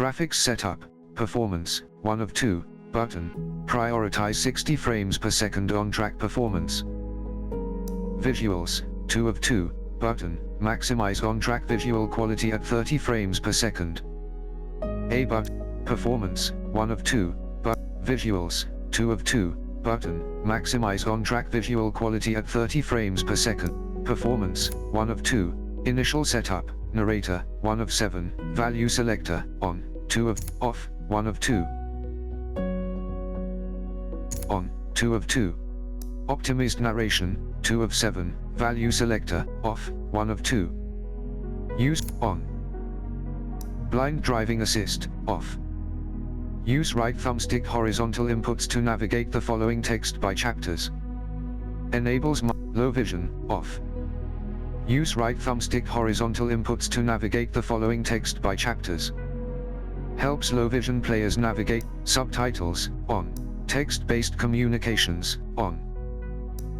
Graphics setup, performance, 1 of 2, button, prioritize 60 frames per second on-track performance. Visuals, 2 of 2, button, maximize on-track visual quality at 30 frames per second. A button, performance, 1 of 2, visuals, 2 of 2, button, maximize on-track visual quality at 30 frames per second. Performance, 1 of 2, initial setup, narrator, 1 of 7, value selector, on, 2 of, off, 1 of 2. On, 2 of 2. Optimized narration, 2 of 7, value selector, off, 1 of 2. Use, on. Blind driving assist, off. Use right thumbstick horizontal inputs to navigate the following text by chapters. Enables low vision, off. Use right thumbstick horizontal inputs to navigate the following text by chapters. Helps low vision players navigate. Subtitles, on. Text-based communications, on.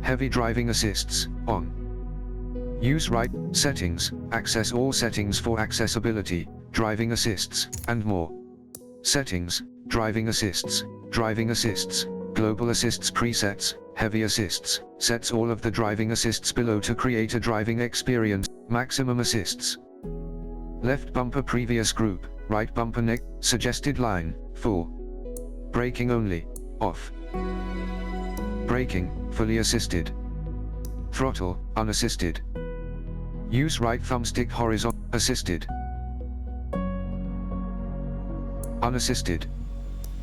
Heavy driving assists, on. Use right settings, access all settings for accessibility, driving assists, and more. Settings, driving assists, global assists presets, heavy assists, sets all of the driving assists below to create a driving experience, maximum assists. Left bumper previous group, right bumper next, suggested line, full. Braking only, off. Braking, fully assisted. Throttle, unassisted. Use right thumbstick horizontal, assisted. Unassisted.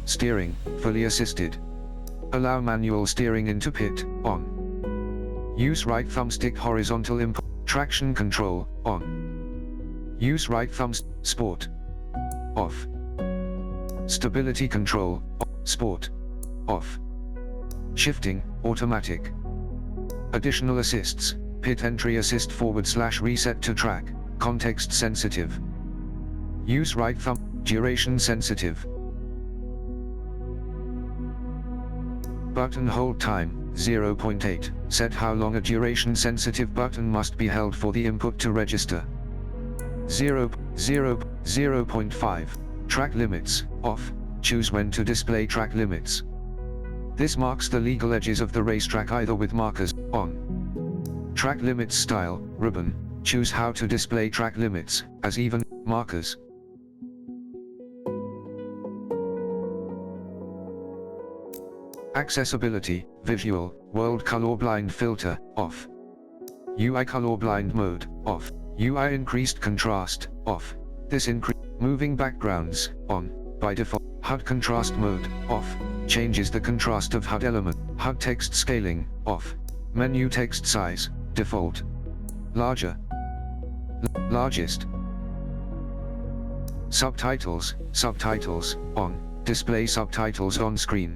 Steering, fully assisted. Allow manual steering into pit, on. Use right thumbstick horizontal input, traction control, on. Use right sport, off. Stability control, sport, off. Shifting, automatic. Additional assists, pit entry assist /reset to track, context sensitive. Use right thumb, duration sensitive. Button hold time, 0.8, set how long a duration sensitive button must be held for the input to register. 0.5, track limits, off, choose when to display track limits. This marks the legal edges of the racetrack either with markers, on. Track limits style, ribbon, choose how to display track limits, as even, markers. Accessibility, visual, world colorblind filter, off. UI colorblind mode, off. UI increased contrast, off. This moving backgrounds, on, by default. HUD contrast mode, off. Changes the contrast of HUD element. HUD text scaling, off. Menu text size, default. Larger. Largest. Subtitles, on. Display subtitles on screen.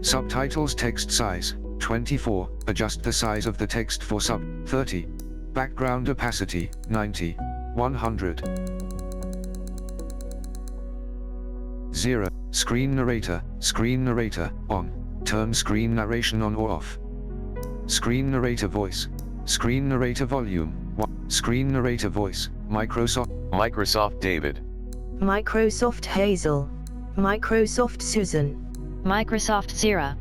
Subtitles text size, 24, adjust the size of the text for 30. Background opacity, 90. 100. 0. Screen narrator, on. Turn screen narration on or off. Screen narrator voice. Screen narrator volume, 1. Screen narrator voice, Microsoft David. Microsoft Hazel. Microsoft Susan. Microsoft Sarah.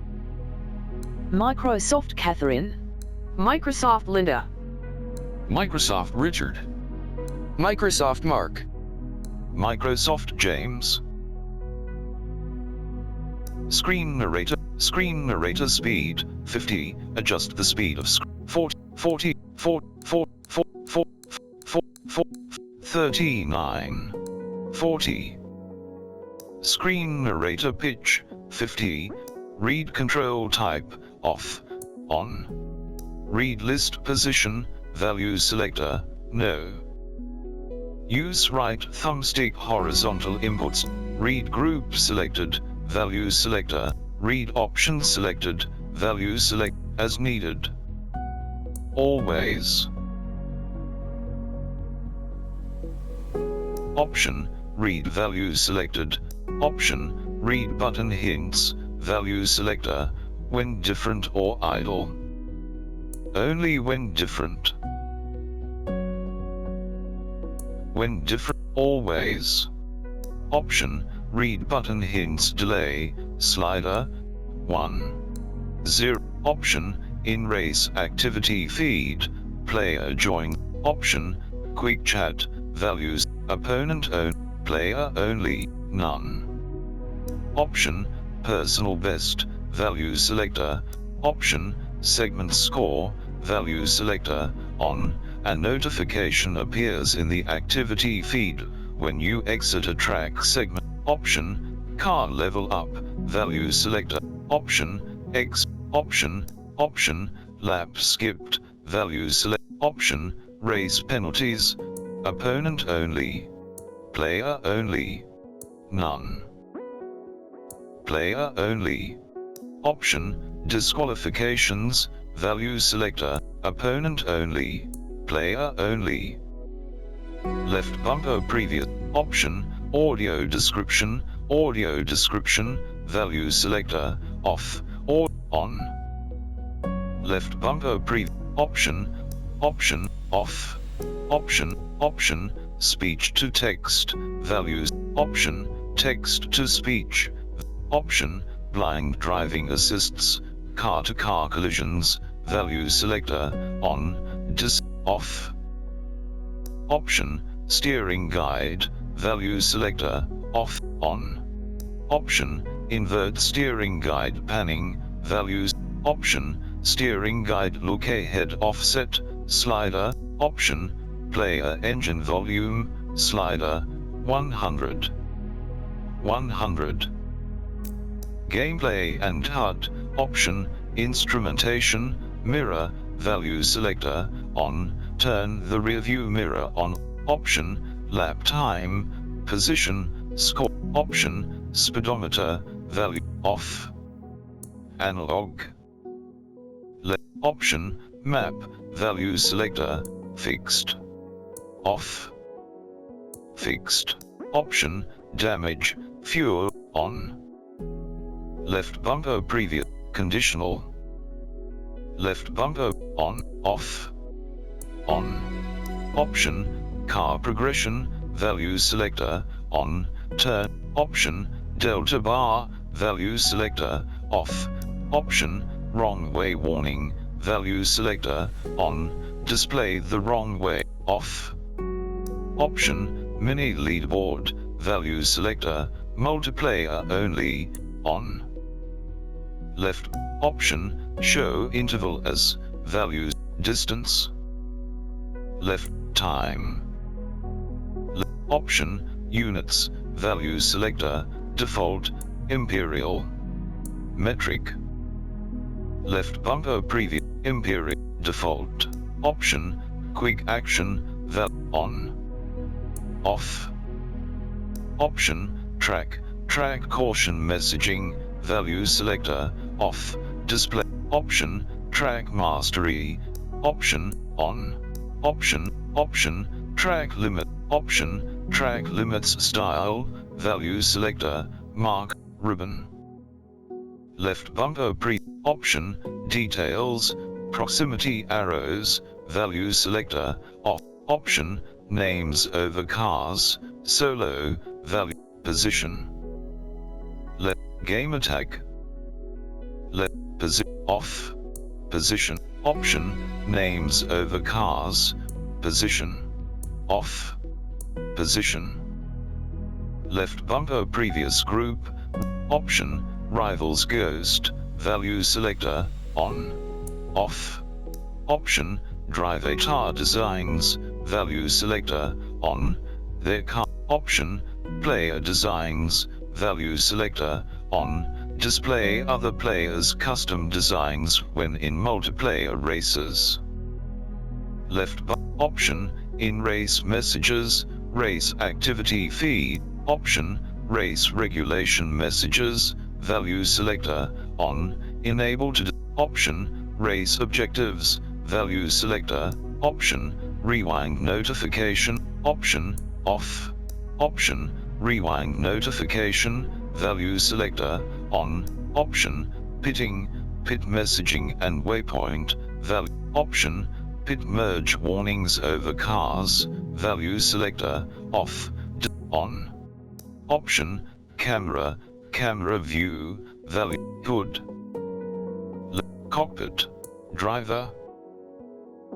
Microsoft Catherine. Microsoft Linda. Microsoft Richard. Microsoft Mark. Microsoft James. Screen narrator speed, 50, adjust the speed of 40, 39, 40. Screen narrator pitch, 50, read control type, off, on. Read list position, value selector, no. Use right thumbstick horizontal inputs, read group selected, value selector, read option selected, value select, as needed. Always. Option, read value selected, option, read button hints, value selector, when different or idle. Only when different. When different, always. option, read button hints delay, slider, 1. 0, option, in race activity feed, player join, option, quick chat, values, opponent own, player only, none. Option, personal best, value selector, option, segment score, value selector, on, a notification appears in the activity feed when you exit a track segment, option, car level up, value selector, option, X, option, lap skipped, value select, option, race penalties, opponent only, player only, none. Player only. Option, disqualifications, value selector, opponent only, player only. Left bumper previous, option, audio description, value selector, off, or on. Left bumper option, off, option, speech to text, values, option, text to speech, option, blind driving assists, car-to-car collisions, value selector, on, off. Option, steering guide, value selector, off, on. Option, invert steering guide panning, values, option, steering guide look ahead offset, slider, option, player engine volume, slider, 100. 100. Gameplay and HUD, option, instrumentation, mirror, value selector, on, turn the rearview mirror on, option, lap time, position, score, option, speedometer, value, off. Analog. Option, map, value selector, fixed. Off. Fixed. Option, damage, fuel, on. Left bumper previous, conditional. Left bumper, on, off. On. Option, car progression, value selector, on, turn, option, delta bar, value selector, off, option, wrong way warning, value selector, on, display the wrong way, off. Option, mini leaderboard, value selector, multiplayer only, on. Left, option, show interval as, values, distance. Left, time. Option, units, value selector, default, imperial. Metric. Left bumper preview, imperial, default. Option, quick action, on. Off. Option, track caution messaging, value selector, off, display, option, track mastery, option, on, option, track limit, option, track limits style, value selector, mark, ribbon. Left bumper option, details, proximity arrows, value selector, off, option, names over cars, solo, value, position. Left, game attack. Left, off, position, option, names over cars, position, off, position. Left bumper previous group, option, rivals ghost, value selector, on, off, option, drive avatar designs, value selector, on, their car, option, player designs, value selector, on, display other players' custom designs when in multiplayer races. Left option, in race messages, race activity feed, option, race regulation messages, value selector, on, enable to, option, race objectives, value selector, option, rewind notification, option, off, option, rewind notification, value selector, on, option, pitting, pit messaging and waypoint, value, option, pit merge warnings over cars, value selector, off, on. option, camera, camera view, value, hood, cockpit, driver,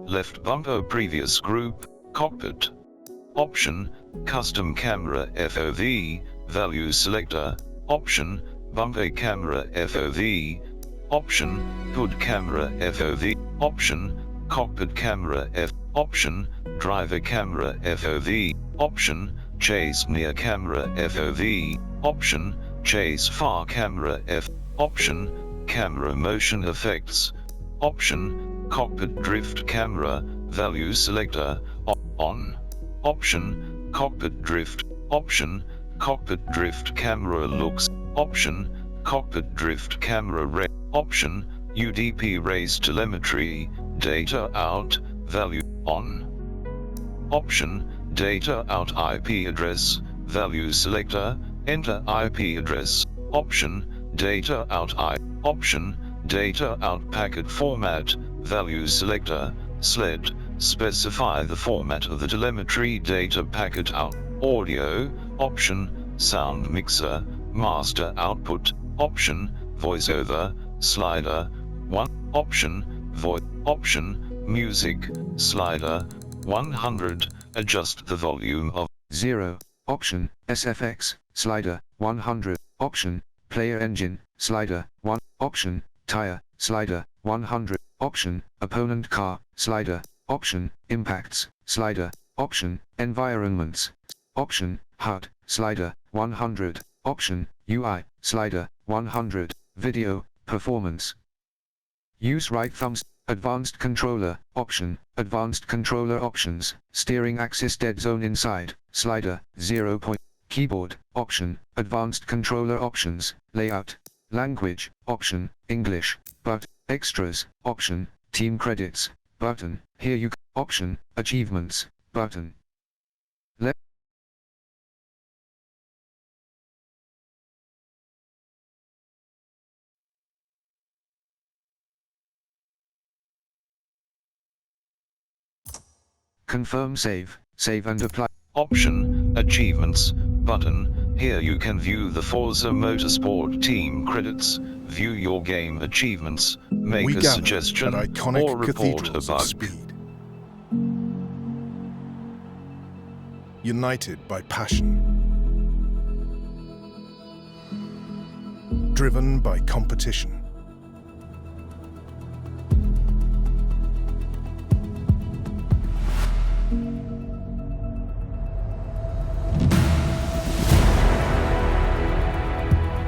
left bumper previous group, cockpit, option, custom camera FOV, value selector, option, bumper camera FOV, option, hood camera FOV, option, cockpit camera option, driver camera FOV, option, chase near camera FOV, option, chase far camera option, camera motion effects, option, cockpit drift camera, value selector, on, option, cockpit drift, option, cockpit drift camera looks, option, cockpit drift camera option, UDP raise telemetry, data out, value, on, option, data out IP address, value selector, enter IP address, option, data out option, data out packet format, value selector, SLED, specify the format of the telemetry data packet out, audio, option, sound mixer, master output, option, voiceover, slider, 1, option, voice, option, music, slider, 100, adjust the volume of 0, option, SFX, slider, 100, option, player engine, slider, 1, option, tire, slider, 100, option, opponent car, slider, option, impacts, slider, option, environments, option, HUD, slider, 100, option, UI, slider, 100, video, performance. Use right thumbs, advanced controller, option, advanced controller options, steering axis dead zone inside, slider, 0. Keyboard, option, advanced controller options, layout, language, option, English, but, extras, option, team credits, button, here you, option, achievements, button. Confirm save and apply. option, achievements, button, here you can view the Forza Motorsport team credits, view your game achievements, make We a gather suggestion, at iconic or report a cathedrals of bug. speed. United by passion. Driven by competition.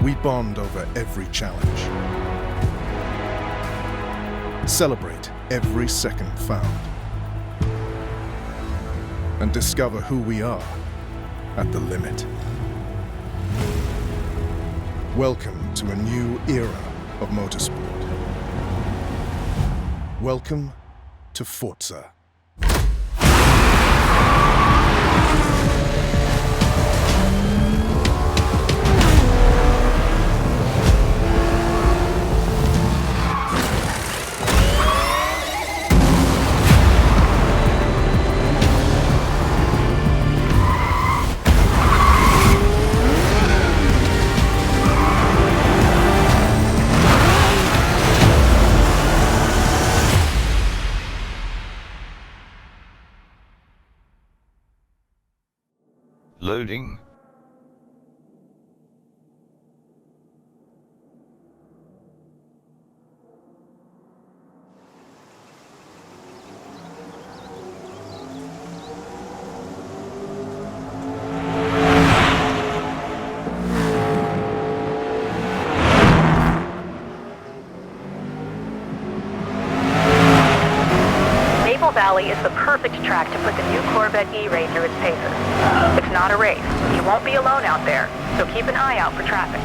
We bond over every challenge. Celebrate every second found. And discover who we are at the limit. Welcome to a new era of motorsport. Welcome to Forza. Loading. Maple Valley is the perfect track to put the new Corvette E-Ray through its paces. It's not a race. You won't be alone out there, so keep an eye out for traffic.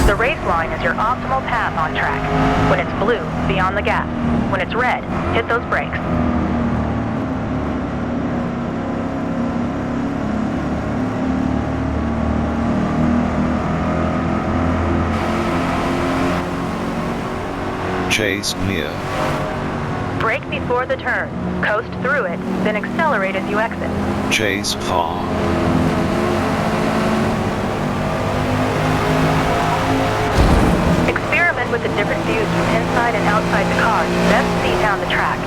The race line is your optimal path on track. When it's blue, be on the gas. When it's red, hit those brakes. Chase near. Brake before the turn. Coast through it, then accelerate as you exit. Chase far. Experiment with the different views from inside and outside the car to best see down the track.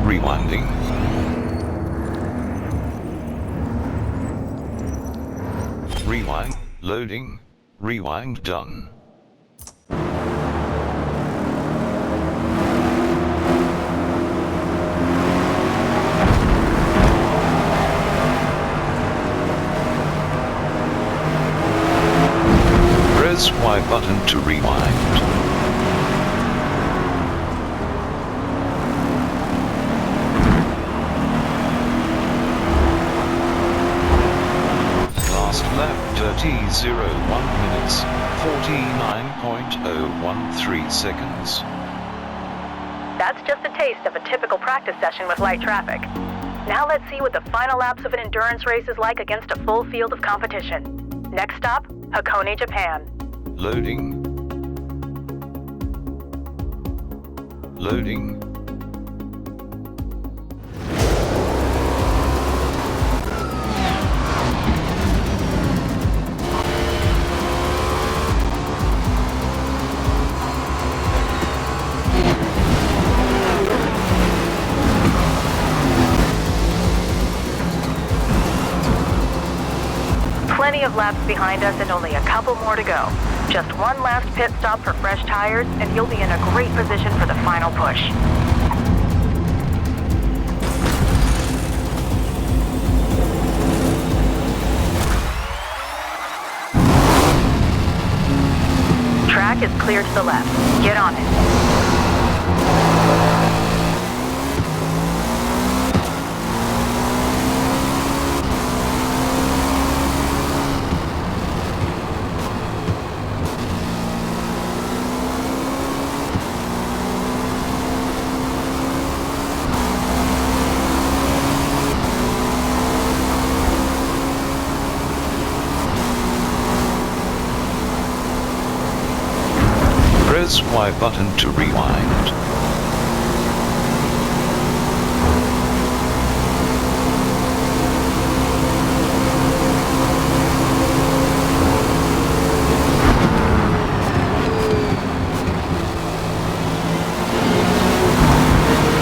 Rewinding. Rewind, loading, rewind done. Press Y button to rewind. Lap 30:01 minutes, 49.013 seconds. That's just a taste of a typical practice session with light traffic. Now let's see what the final laps of an endurance race is like against a full field of competition. Next stop, Hakone, Japan. Loading. Loading. Plenty of laps behind us and only a couple more to go. Just one last pit stop for fresh tires, and you'll be in a great position for the final push. Track is clear to the left. Get on it. Press Y button to rewind.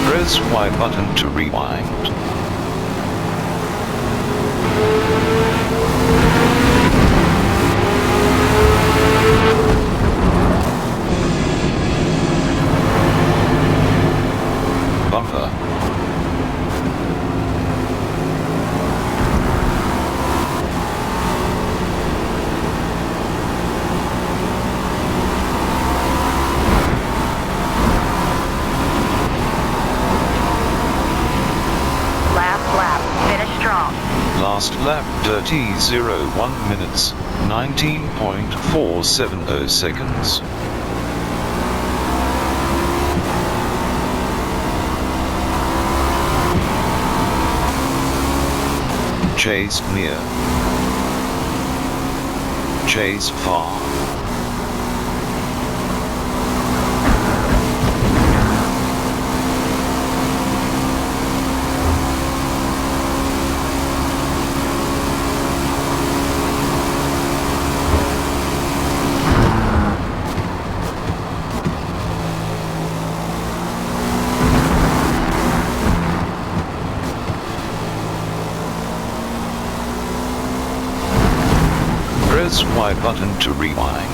Press Y button to rewind. Bumper. Last lap 30:01 minutes, 19.470 seconds. Chase near. Chase far. Press Y button to rewind.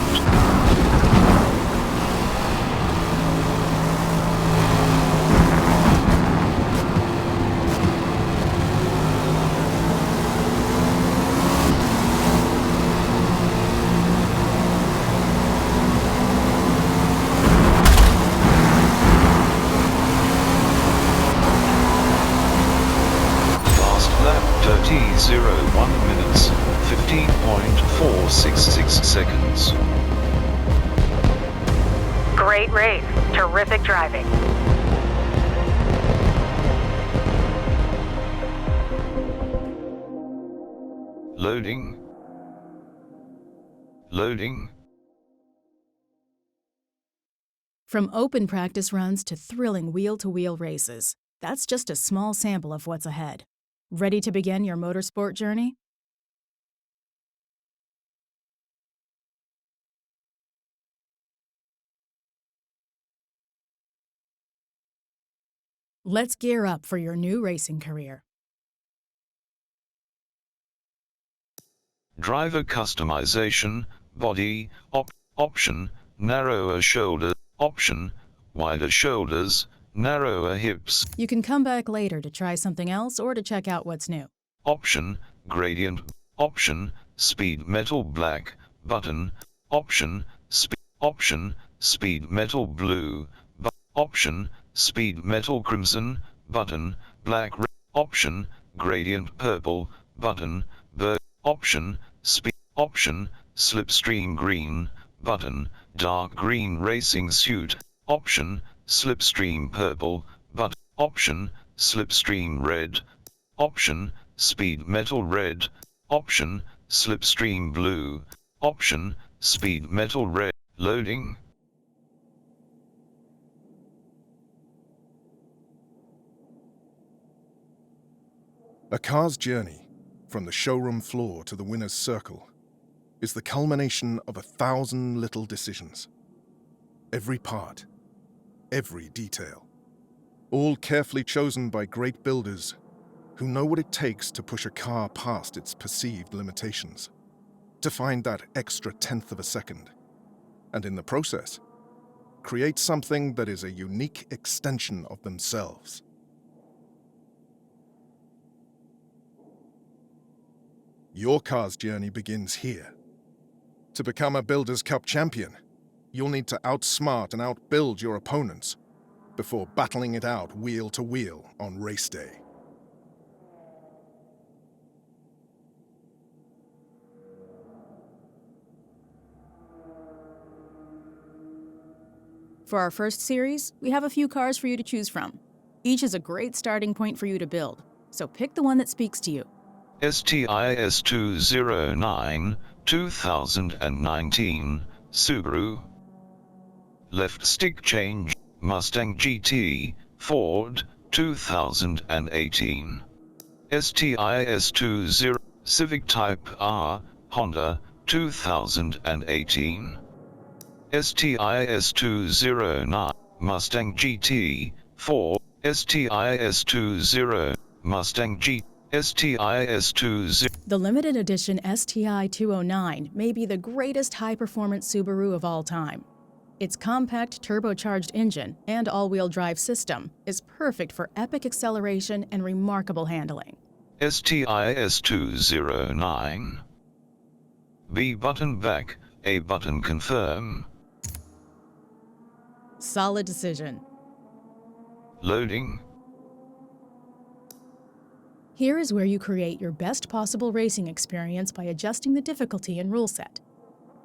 Lap 30:01 minutes, 15.466 seconds. Great race. Terrific driving. Loading. Loading. From open practice runs to thrilling wheel-to-wheel races, that's just a small sample of what's ahead. Ready to begin your motorsport journey? Let's gear up for your new racing career. Driver customization, body, option, narrower shoulder, option, wider shoulders, narrower hips, You can come back later to try something else or to check out what's new. option, gradient, option, speed metal black, button, option, speed metal blue, option, speed metal crimson, button, black, option, gradient purple, button, option, option, slipstream green, button, dark green racing suit, option, slipstream purple, option, slipstream red, option, speed metal red, option, slipstream blue, option, speed metal red. Loading. A car's journey, from the showroom floor to the winner's circle, is the culmination of 1,000 little decisions. Every part, every detail, all carefully chosen by great builders who know what it takes to push a car past its perceived limitations, to find that extra tenth of a second, and in the process, create something that is a unique extension of themselves. Your car's journey begins here. To become a Builders' Cup champion, you'll need to outsmart and outbuild your opponents before battling it out wheel to wheel on race day. For our first series, we have a few cars for you to choose from. Each is a great starting point for you to build, so pick the one that speaks to you. STIS 209, 2019, Subaru. Left stick change, Mustang GT, Ford, 2018. STIS 20, Civic Type R, Honda, 2018. STIS 209, Mustang GT, Ford, STIS 20, Mustang G, STIS 20. The limited edition STI 209 may be the greatest high-performance Subaru of all time. Its compact turbocharged engine and all-wheel drive system is perfect for epic acceleration and remarkable handling. STIS 209. B button back, A button confirm. Solid decision. Loading. Here is where you create your best possible racing experience by adjusting the difficulty and rule set.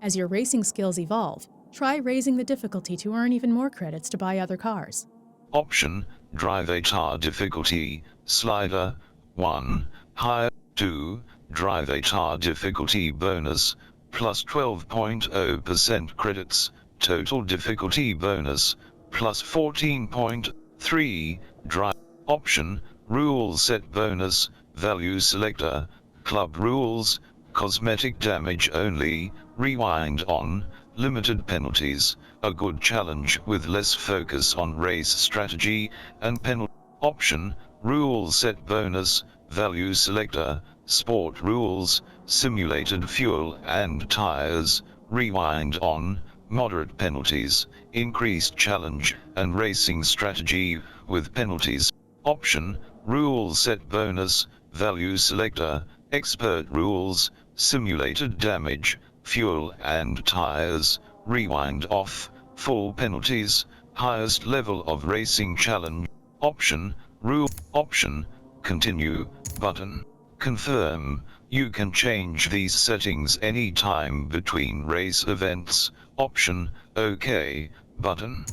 As your racing skills evolve, try raising the difficulty to earn even more credits to buy other cars. Option, drive ATAR difficulty, slider, 1, higher, 2, drive ATAR difficulty bonus, plus 12.0% credits, total difficulty bonus, plus 14.3, drive, option, rule set bonus, value selector, club rules, cosmetic damage only, rewind on, limited penalties, a good challenge with less focus on race strategy and penalty. Option, rule set bonus, value selector, sport rules, simulated fuel and tires, rewind on, moderate penalties, increased challenge, and racing strategy, with penalties. Option, rule set bonus, value selector, expert rules, simulated damage, fuel and tires, rewind off, full penalties, highest level of racing challenge. Option, rule, option, continue, button. Confirm, you can change these settings anytime between race events. Option, OK, button.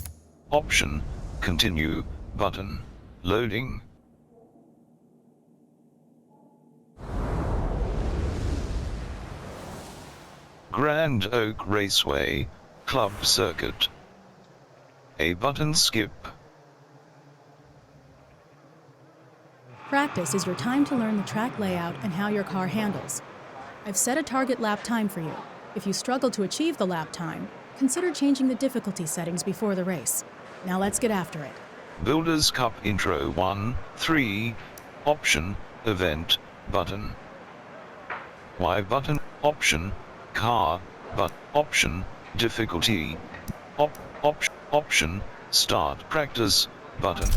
Option, continue, button. Loading. Grand Oak Raceway, Club Circuit. A button skip. Practice is your time to learn the track layout and how your car handles. I've set a target lap time for you. If you struggle to achieve the lap time, consider changing the difficulty settings before the race. Now let's get after it. Builders Cup Intro 1-3. Option, event, button. Y button, option, car, but option, difficulty. Option, start practice, button.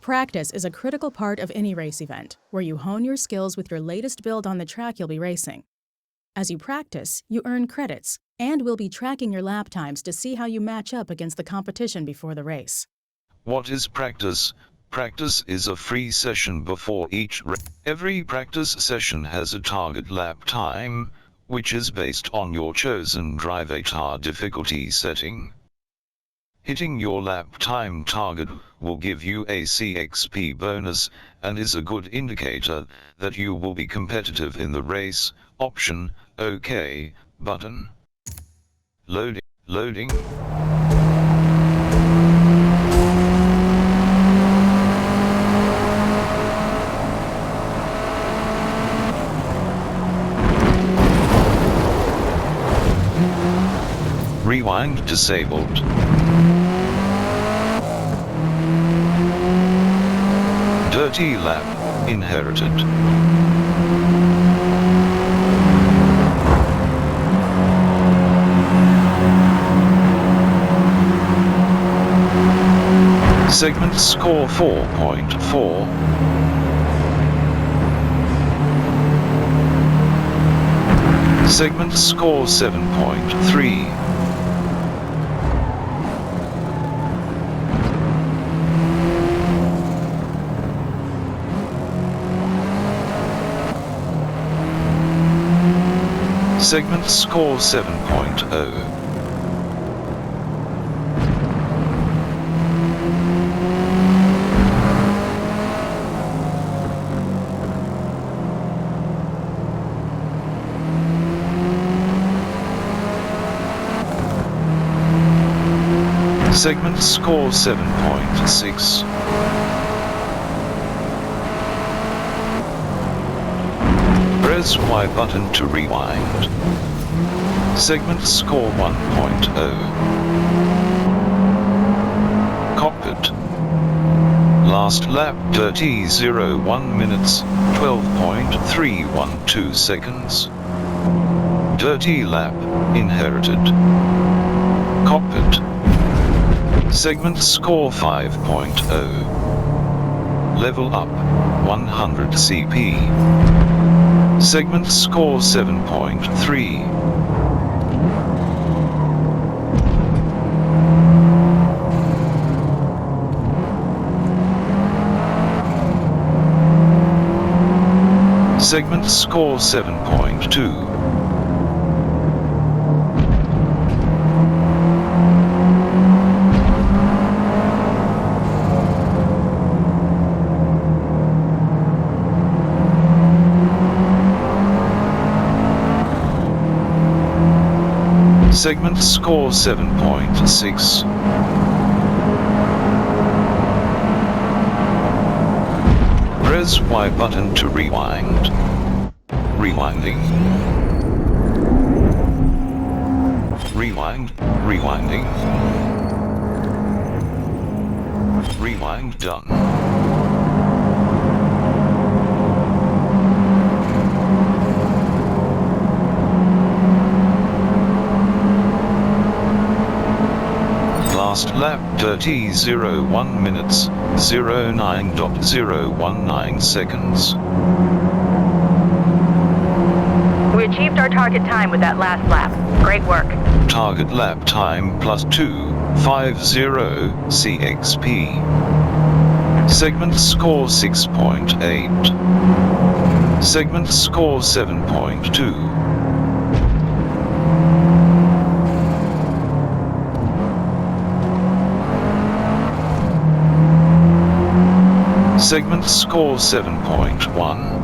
Practice is a critical part of any race event, where you hone your skills with your latest build on the track you'll be racing. As you practice, you earn credits, and we'll be tracking your lap times to see how you match up against the competition before the race. What is practice? Practice is a free session before each race. Every practice session has a target lap time, which is based on your chosen drive avatar difficulty setting. Hitting your lap time target will give you a CXP bonus, and is a good indicator that you will be competitive in the race. Option, OK, button. Loading. Rewind disabled. Dirty lap inherited. Segment score 4.4. Segment score 7.3. Segment score 7.0. Segment score 7.6. Press Y button to rewind. Segment score 1.0. Cockpit. Last lap dirty 01 minutes, 12.312 seconds. Dirty lap inherited. Cockpit. Segment score 5.0. Level up 100 CP. Segment score 7.3. Segment score 7.2. Segment score 7.6. Press Press Y button to rewind. Rewinding. Rewind, rewinding. Rewind done. Last lap 30:01 minutes, 09.019 seconds. We achieved our target time with that last lap. Great work. Target lap time plus 250 CXP. Segment score 6.8. Segment score 7.2. Segment score 7.1.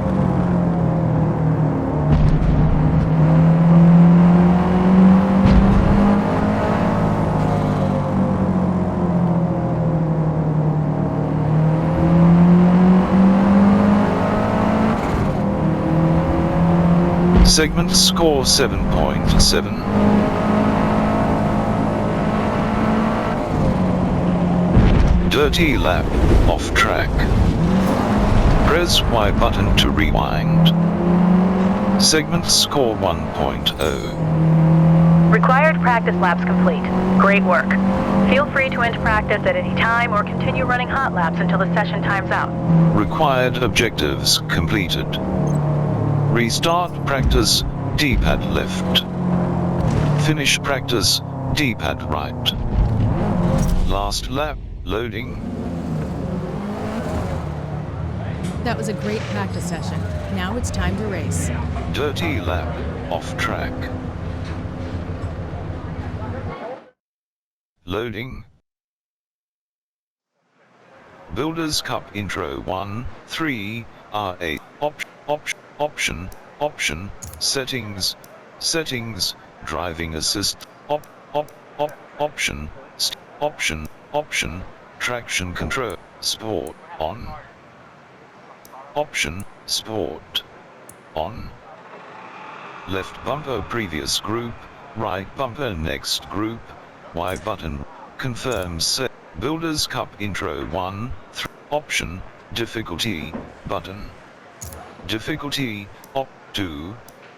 Segment score 7.7. Dirty lap, off track. Press Y button to rewind. Segment score 1.0. Required practice laps complete. Great work. Feel free to end practice at any time or continue running hot laps until the session times out. Required objectives completed. Restart practice, D-pad left. Finish practice, D-pad right. Last lap, loading. That was a great practice session. Now it's time to race. Dirty lap, off track. Loading. Builders Cup Intro 1-3 R8 option settings driving assist option traction control sport on option sport on left bumper previous group, right bumper next group, Y button confirms set. Builders Cup Intro 1 option difficulty button difficulty 2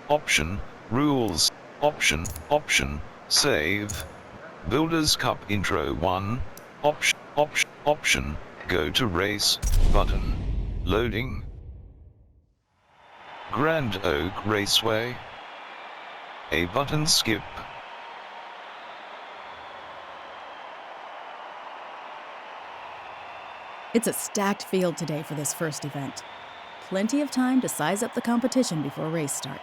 option rules option save. Builders Cup Intro 1 option go to race button loading. Grand Oak Raceway, A button skip. It's a stacked field today for this first event. Plenty of time to size up the competition before race start.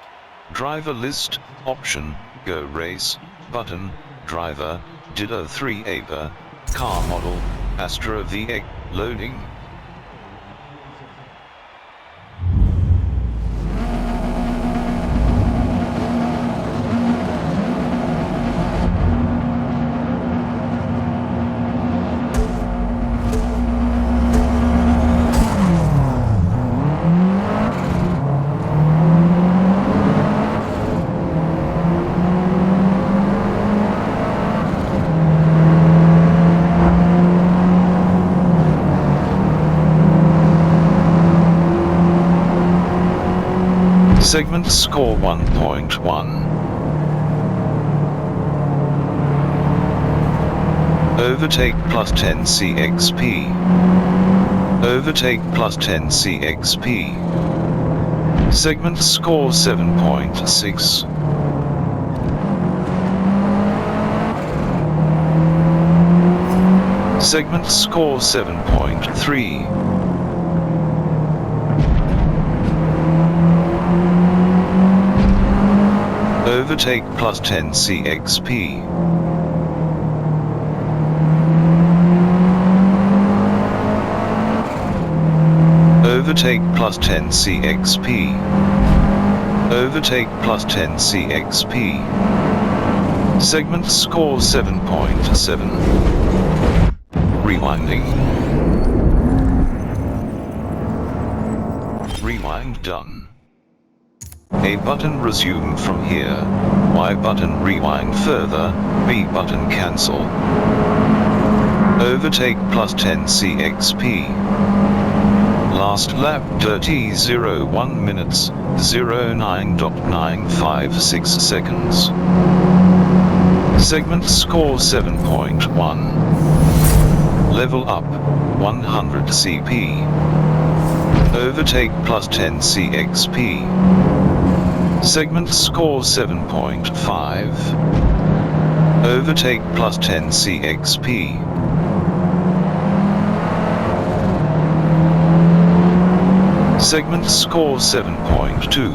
Driver list option go race button driver Ditto 3 APA car model Astra VX loading. Segment score 1.1. Overtake plus 10 CXP. Overtake plus 10 CXP. Segment score 7.6. Segment score 7.3. Overtake plus 10 CXP. Overtake plus 10 CXP. Overtake plus 10 CXP. Segment score 7.7. Rewinding. rewind done. A button resume from here, Y button rewind further, B button cancel. Overtake plus 10 CXP. Last lap 30:01 minutes, 09.956 seconds. Segment score 7.1. Level up, 100 CP. Overtake plus 10 CXP. Segment score 7.5. Overtake plus 10 CXP. Segment score 7.2.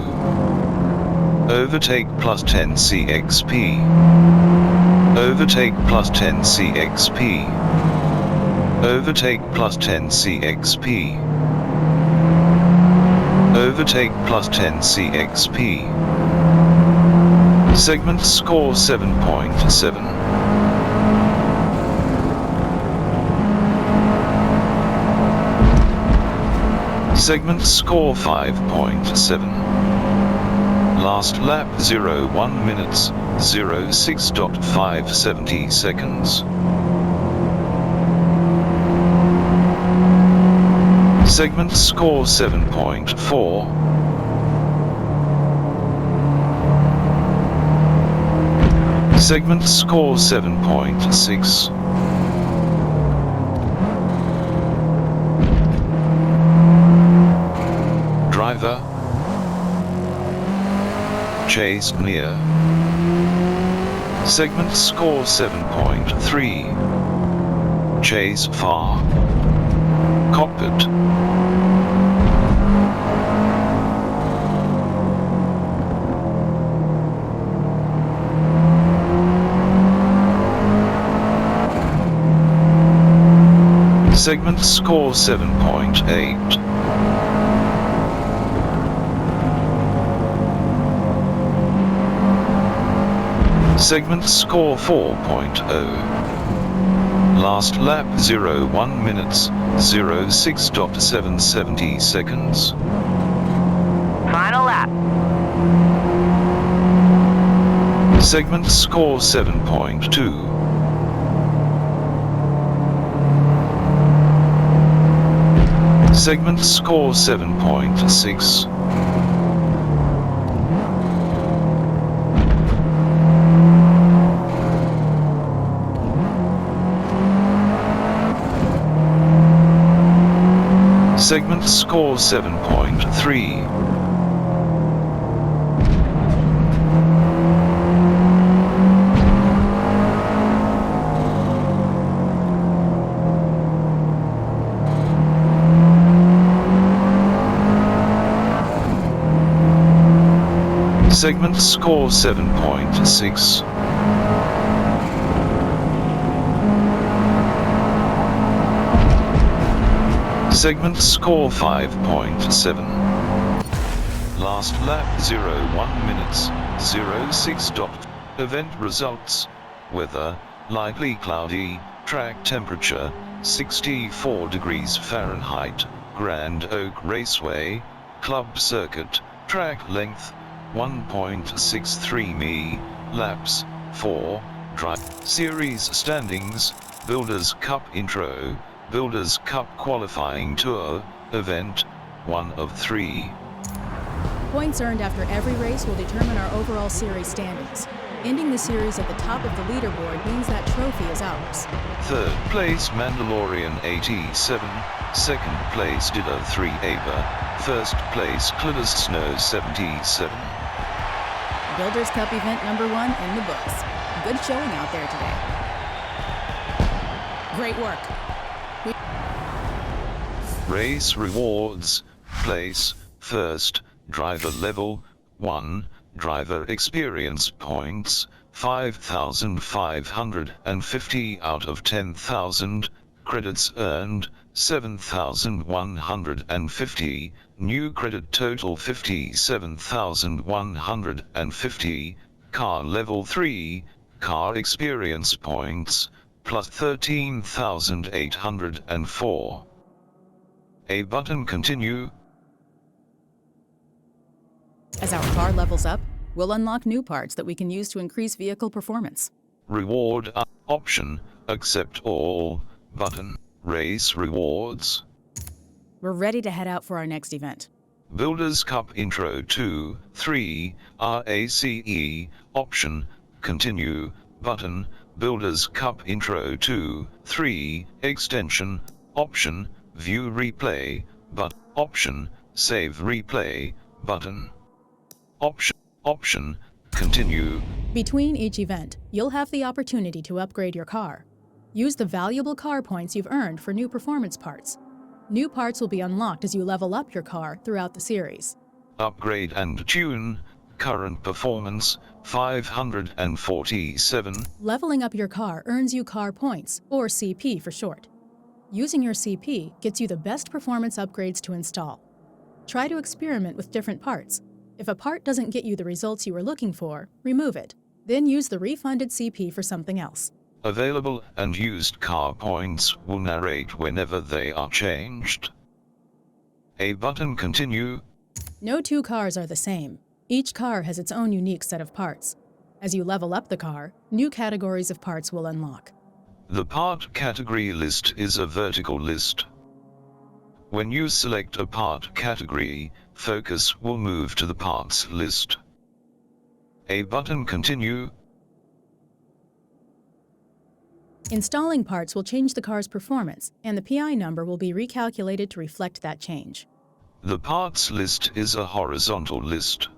Overtake plus 10 CXP. Overtake plus 10 CXP. Overtake plus 10 CXP. Overtake plus 10 CXP. Segment score 7.7. Segment score 5.7. Last lap 01 minutes, 06.570 seconds. Segment score 7.4. Segment score 7.6. Driver chase near. Segment score 7.3. Chase far. Cockpit. Segment score 7.8. Segment score 4.0. Last lap 01 minutes, 06.770 seconds. Final lap. Segment score 7.2. Segment score 7.6. Segment score 7.3. Segment score 7.6. Segment score 5.7. Last lap 01 minutes, 06. Event results. Weather, lightly cloudy, track temperature, 64 degrees Fahrenheit, Grand Oak Raceway, Club Circuit, track length, 1.63 mi, laps, 4, drive. Series standings, Builders Cup Intro, Builders Cup Qualifying Tour, Event, 1 of 3. Points earned after every race will determine our overall series standings. Ending the series at the top of the leaderboard means that trophy is ours. Third place Mandalorian 87, second place Didder 3 Aber, first place Clitus Snow 77. Builders Cup event number 1 in the books. Good showing out there today. Great work. Race rewards, place, first, driver level, 1, driver experience points, 5,550 out of 10,000, credits earned, 7,150, new credit total 57,150, car level 3, car experience points, plus 13,804. A button continue. As our car levels up, we'll unlock new parts that we can use to increase vehicle performance. Reward option, accept all, button, race rewards. We're ready to head out for our next event. Builders Cup Intro 2, 3, RACE, option, continue, button, Builders Cup Intro 2, 3, extension, option, view replay, but, option, save replay, button. Option, continue. Between each event, you'll have the opportunity to upgrade your car. Use the valuable car points you've earned for new performance parts. New parts will be unlocked as you level up your car throughout the series. Upgrade and tune, current performance, 547. Leveling up your car earns you car points, or CP for short. Using your CP gets you the best performance upgrades to install. Try to experiment with different parts. If a part doesn't get you the results you were looking for, remove it. Then use the refunded CP for something else. Available and used car points will narrate whenever they are changed. A button continue. No two cars are the same. Each car has its own unique set of parts. As you level up the car, new categories of parts will unlock. The part category list is a vertical list. When you select a part category, focus will move to the parts list. A button continue. Installing parts will change the car's performance, and the PI number will be recalculated to reflect that change. The parts list is a horizontal list.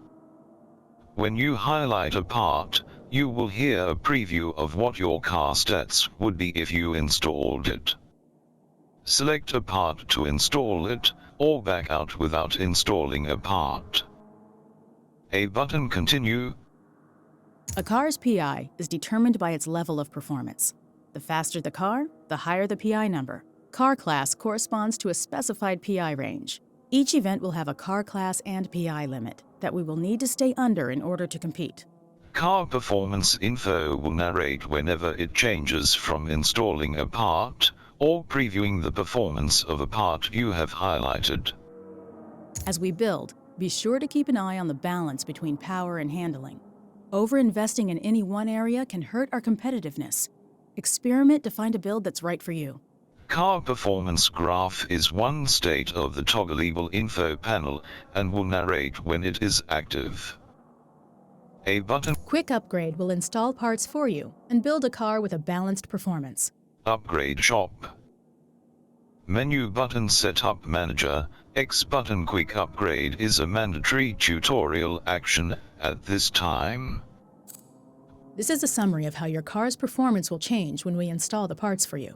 When you highlight a part, you will hear a preview of what your car stats would be if you installed it. Select a part to install it, or back out without installing a part. A button continue. A car's PI is determined by its level of performance. The faster the car, the higher the PI number. Car class corresponds to a specified PI range. Each event will have a car class and PI limit that we will need to stay under in order to compete. Car performance info will narrate whenever it changes from installing a part or previewing the performance of a part you have highlighted. As we build, be sure to keep an eye on the balance between power and handling. Over-investing in any one area can hurt our competitiveness. Experiment to find a build that's right for you. Car performance graph is one state of the toggleable info panel and will narrate when it is active. A button. Quick Upgrade will install parts for you and build a car with a balanced performance. Upgrade shop. Menu button Setup Manager. X button Quick Upgrade is a mandatory tutorial action at this time. This is a summary of how your car's performance will change when we install the parts for you.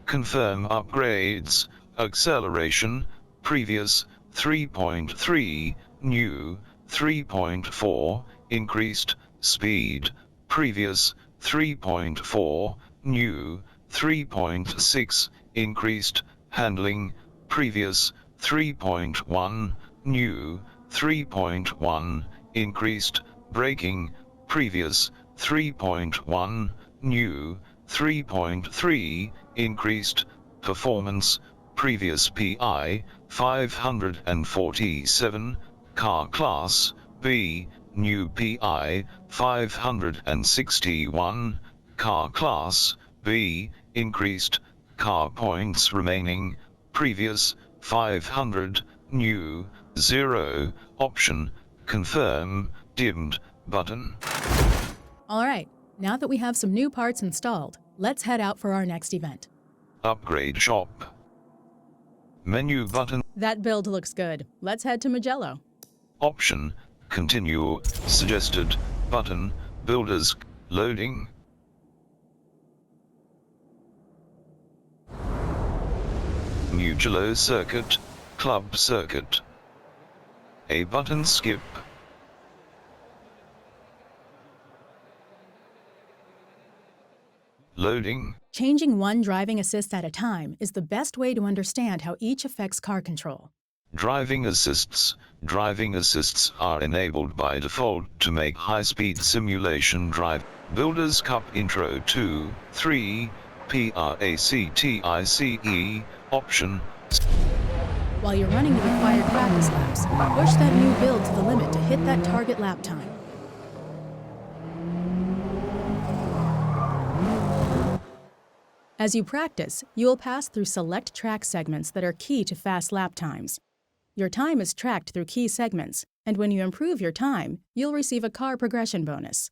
Confirm upgrades. Acceleration, previous 3.3, new 3.4, increased speed, previous 3.4, new 3.6, increased handling, previous 3.1, new 3.1, increased braking, previous 3.1, new 3.3, increased performance, previous PI 547, car class B, new PI 561, car class B, increased, car points remaining, previous 500, new 0, option, confirm, dimmed, button. All right, now that we have some new parts installed, let's head out for our next event. Upgrade shop. Menu button. That build looks good. Let's head to Mugello. Option, continue, suggested, button, builders, loading. Mugello circuit, club circuit. A button skip. Loading. Changing one driving assist at a time is the best way to understand how each affects car control. Driving assists. Driving assists are enabled by default to make high-speed simulation drive. Builders Cup Intro 2, 3, PRACTICE, option. While you're running the required practice laps, push that new build to the limit to hit that target lap time. As you practice, you'll pass through select track segments that are key to fast lap times. Your time is tracked through key segments, and when you improve your time, you'll receive a car progression bonus.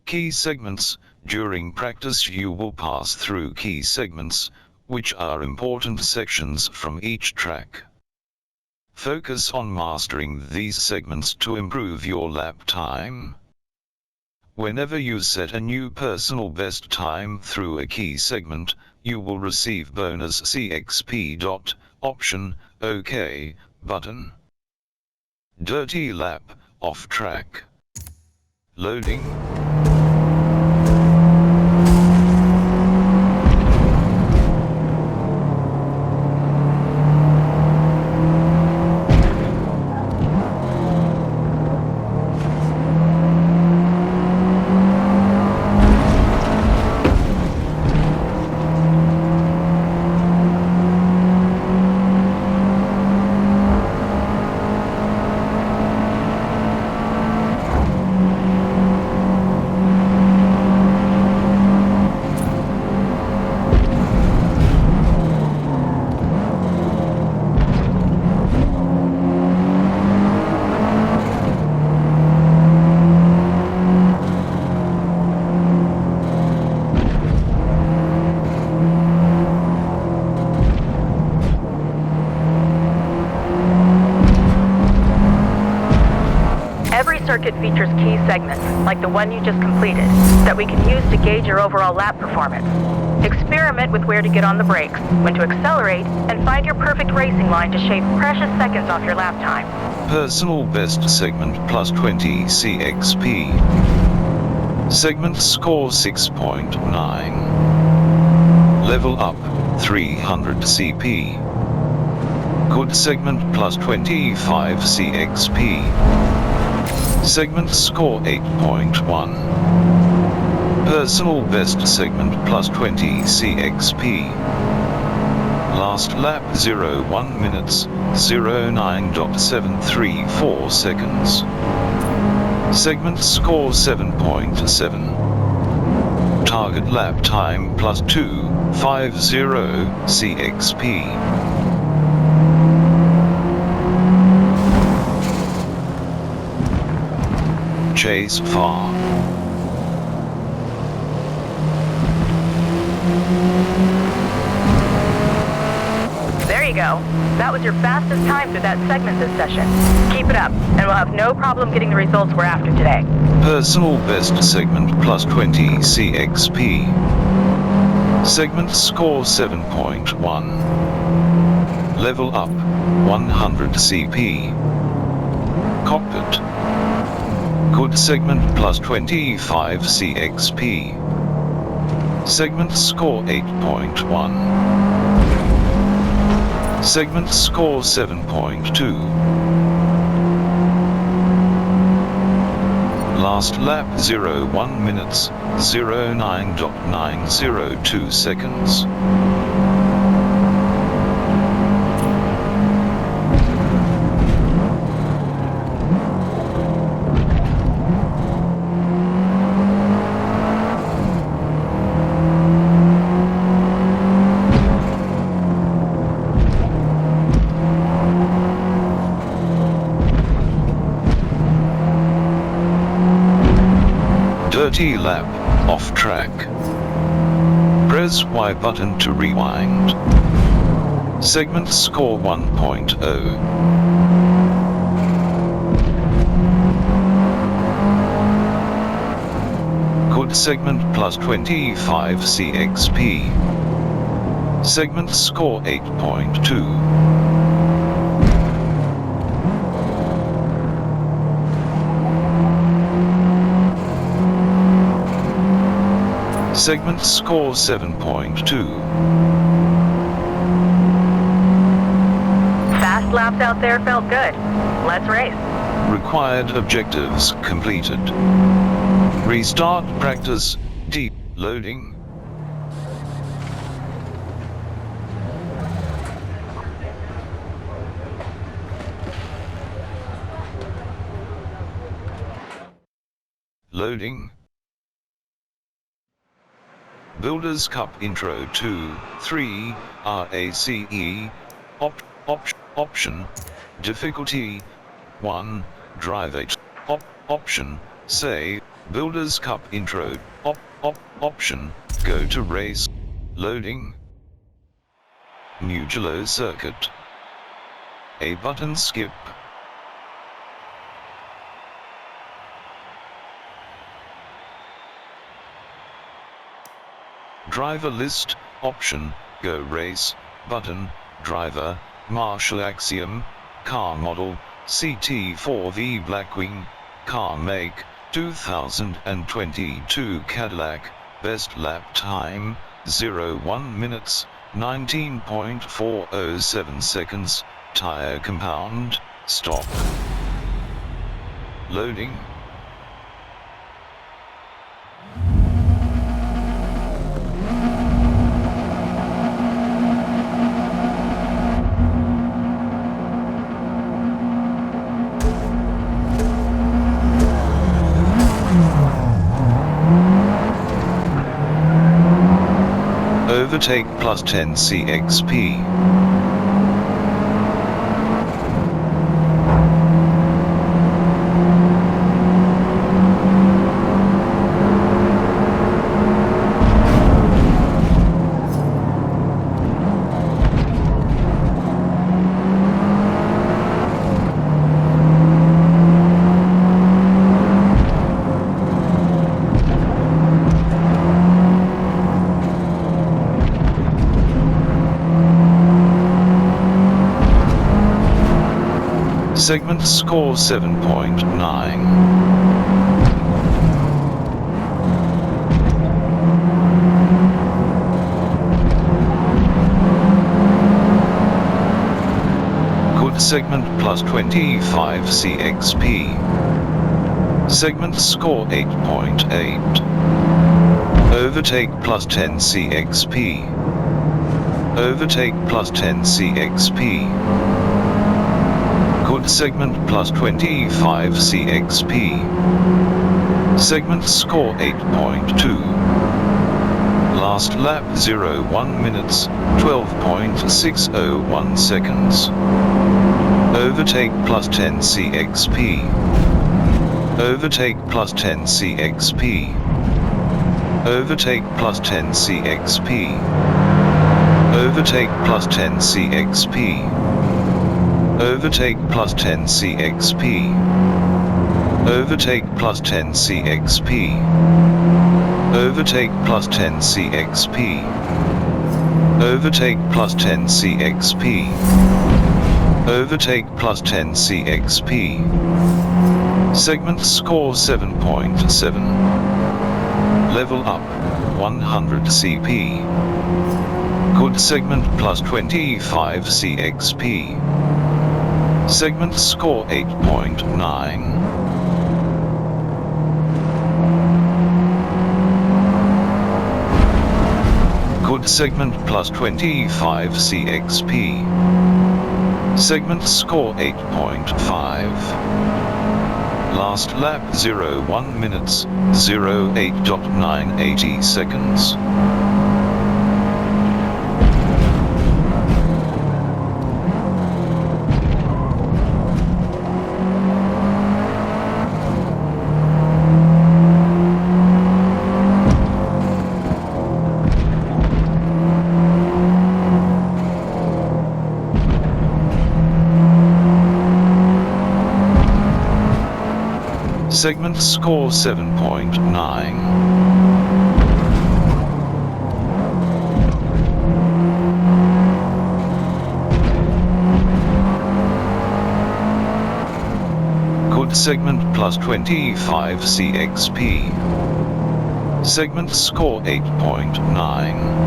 Key segments. During practice you will pass through key segments, which are important sections from each track. Focus on mastering these segments to improve your lap time. Whenever you set a new personal best time through a key segment, you will receive bonus CXP. Option, OK, button. Dirty lap, off track. Loading. Every circuit features key segments, like the one you just completed, that we can use to gauge your overall lap performance. Experiment with where to get on the brakes, when to accelerate, and find your perfect racing line to shave precious seconds off your lap time. Personal best segment plus 20 CXP. Segment score 6.9. Level up 300 CP. Good segment plus 25 CXP. Segment score 8.1. Personal best segment plus 20 CXP. Last lap 01 minutes, 09.734 seconds. Segment score 7.7. Target lap time plus 250 CXP. Chase far. There you go. That was your fastest time through that segment this session. Keep it up, and we'll have no problem getting the results we're after today. Personal best segment plus 20 CXP. Segment score 7.1. Level up 100 CP. Cockpit. Good segment plus 25 CXP. Segment score 8.1. Segment score 7.2. Last lap 01 minutes, 09.902 seconds. Dirty lap, off track. Press Y button to rewind. Segment score 1.0. Good segment plus 25 CXP. Segment score 8.2. Segment score 7.2. Fast laps out there felt good. Let's race. Required objectives completed. Restart practice. Deep loading. Loading. Builders Cup Intro 2, 3, RACE, option, difficulty, 1, drive it, option, say, Builders Cup Intro, option, go to race, loading, Mugello circuit, A button skip, driver list, option, go race, button, driver, Marshall Axiom, car model, CT4V Blackwing, car make, 2022 Cadillac, best lap time, 01 minutes, 19.407 seconds, tire compound, stock. Loading. Overtake plus 10 CXP. Segment score 7.9. Good segment plus 25 CXP. Segment score 8.8. Overtake plus 10 CXP. Overtake plus 10 CXP. Good segment plus 25 CXP. Segment score 8.2. Last lap 01 minutes, 12.601 seconds. Overtake plus 10 CXP. Overtake plus 10 CXP. Overtake plus 10 CXP. Overtake plus 10 CXP. Overtake plus 10 CXP. Overtake plus 10 CXP. Overtake plus 10 CXP. Overtake plus 10 CXP. Overtake plus 10 CXP. Segment score 7.7. Level up 100 CP. Good segment plus 25 CXP. Segment score 8.9. Good segment plus 25 CXP. Segment score 8.5. Last lap 01 minutes, 08.980 seconds. Segment score 7.9. Good segment plus 25 CXP. Segment score 8.9.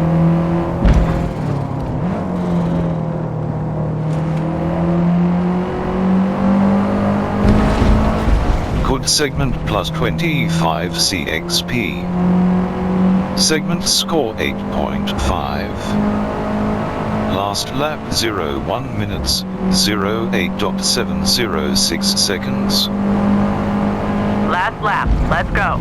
Good segment plus 25 CXP. Segment score 8.5. Last lap 01 minutes, 08.706 seconds. Last lap. Let's go.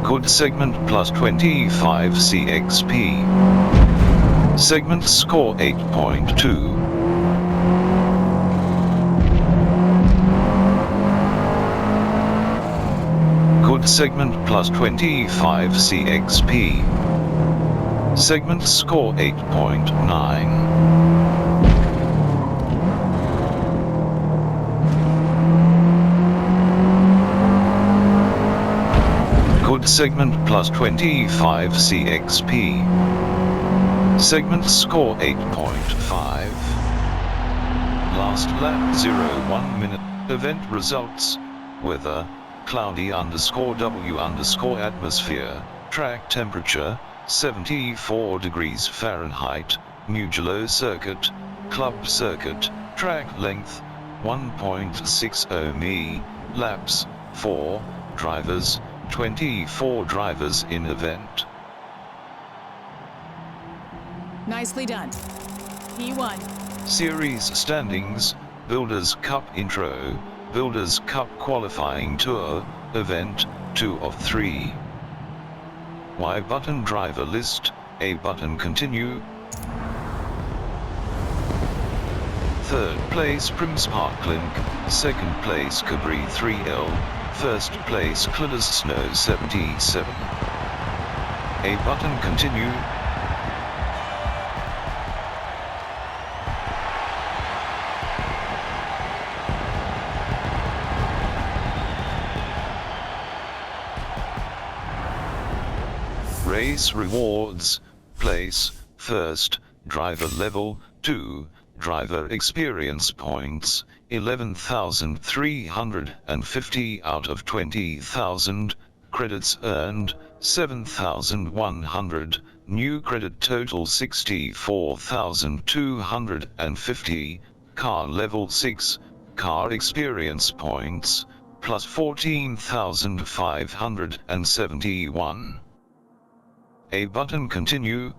Good segment plus 25 CXP. Segment score 8.2. Good segment plus 25 CXP. Segment score 8.9. Good segment plus 25 CXP. Segment score 8.5. Last lap 01 minute. Event results. Weather, cloudy _W atmosphere. Track temperature, 74 degrees Fahrenheit. Mugello circuit, club circuit. Track length, 1.60 mi. Laps, 4. Drivers, 24 drivers in event. Nicely done. P1. Series standings, Builders Cup Intro, Builders Cup Qualifying Tour, Event, 2 of 3. Y button driver list, A button continue. Third place Prims Parklink, second place Cabri 3L, first place Clidders Snow 77. A button continue. Race rewards, place, first, driver level, 2, driver experience points, 11,350 out of 20,000, credits earned, 7,100, new credit total 64,250, car level 6, car experience points, plus 14,571. A button continue.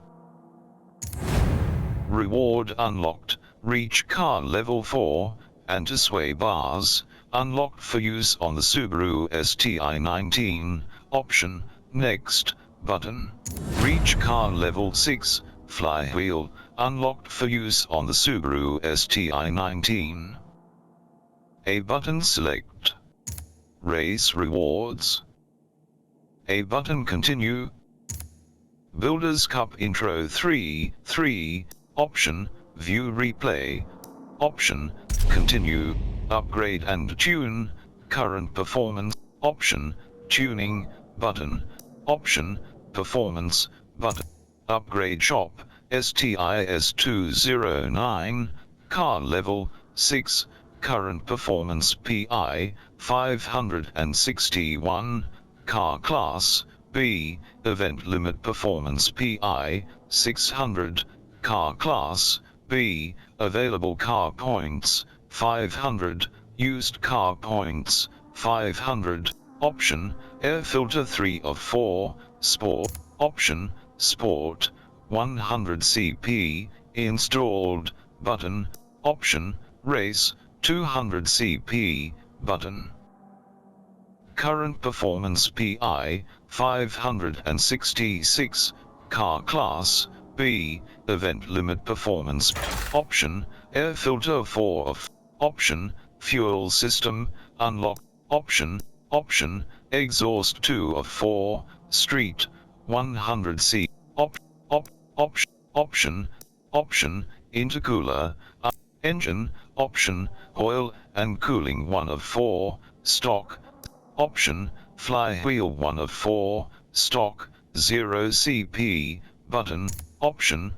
Reward unlocked, reach car level 4, anti-sway bars, unlocked for use on the Subaru STI-19, option, next, button. Reach car level 6, flywheel, unlocked for use on the Subaru STI-19. A button select. Race rewards. A button continue. Builders Cup Intro 3, option, view replay, option, continue, upgrade and tune, current performance, option, tuning, button, option, performance, button, upgrade shop, STIS 209, car level, 6, current performance PI, 561, car class, B, event limit performance PI, 600, car class, B, available car points, 500, used car points, 500, option, air filter 3 of 4, sport, option, sport, 100 CP, installed, button, option, race, 200 CP, button. Current performance PI, 566, car class, B, event limit performance, option, air filter 4 of, option, fuel system, unlock, option, exhaust 2 of 4, street, 100 C, option, intercooler, engine, option, oil and cooling 1 of 4, stock, option, flywheel 1 of 4, stock, 0 CP, button, option,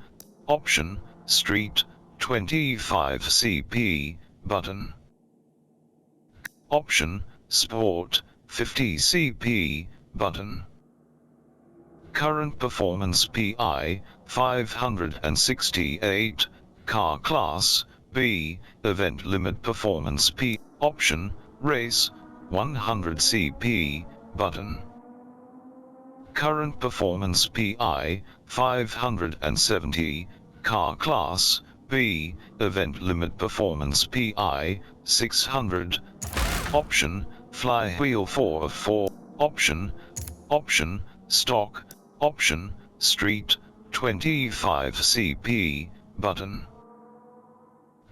street, 25 CP, button. Option, sport, 50 CP, button. Current performance PI, 568, car class, B, event limit performance P, option, race, 100 cp, button. Current performance PI, 570, car class, B, event limit performance PI, 600, option, flywheel 4 of 4, option, stock, option, street, 25 cp, button.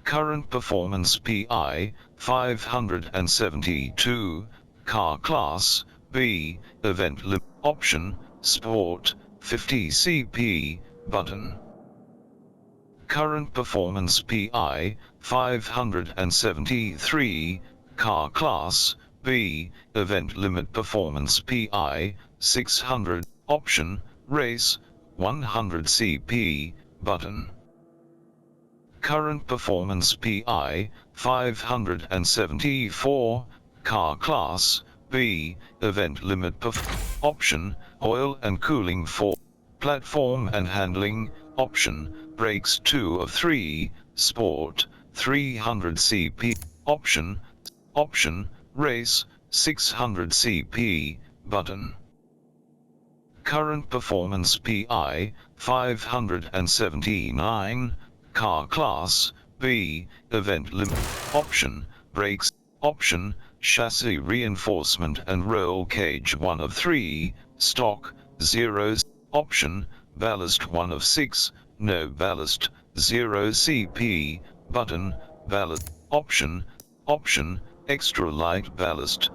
Current performance PI, 572, car class, B, event limit, option, sport, 50 cp, button. Current performance PI, 573, car class, B, event limit performance PI, 600, option, race, 100 cp, button. Current performance PI, 574, car class, B, event limit option, oil and cooling 4, platform and handling, option, brakes 2 of 3, sport, 300 cp, option, race, 600 cp, button. Current performance PI, 579, car class, B, event limit, option, brakes, option, chassis reinforcement and roll cage 1 of 3, stock, 0, option, ballast 1 of 6, no ballast, 0 cp, button, ballast, option, extra light ballast,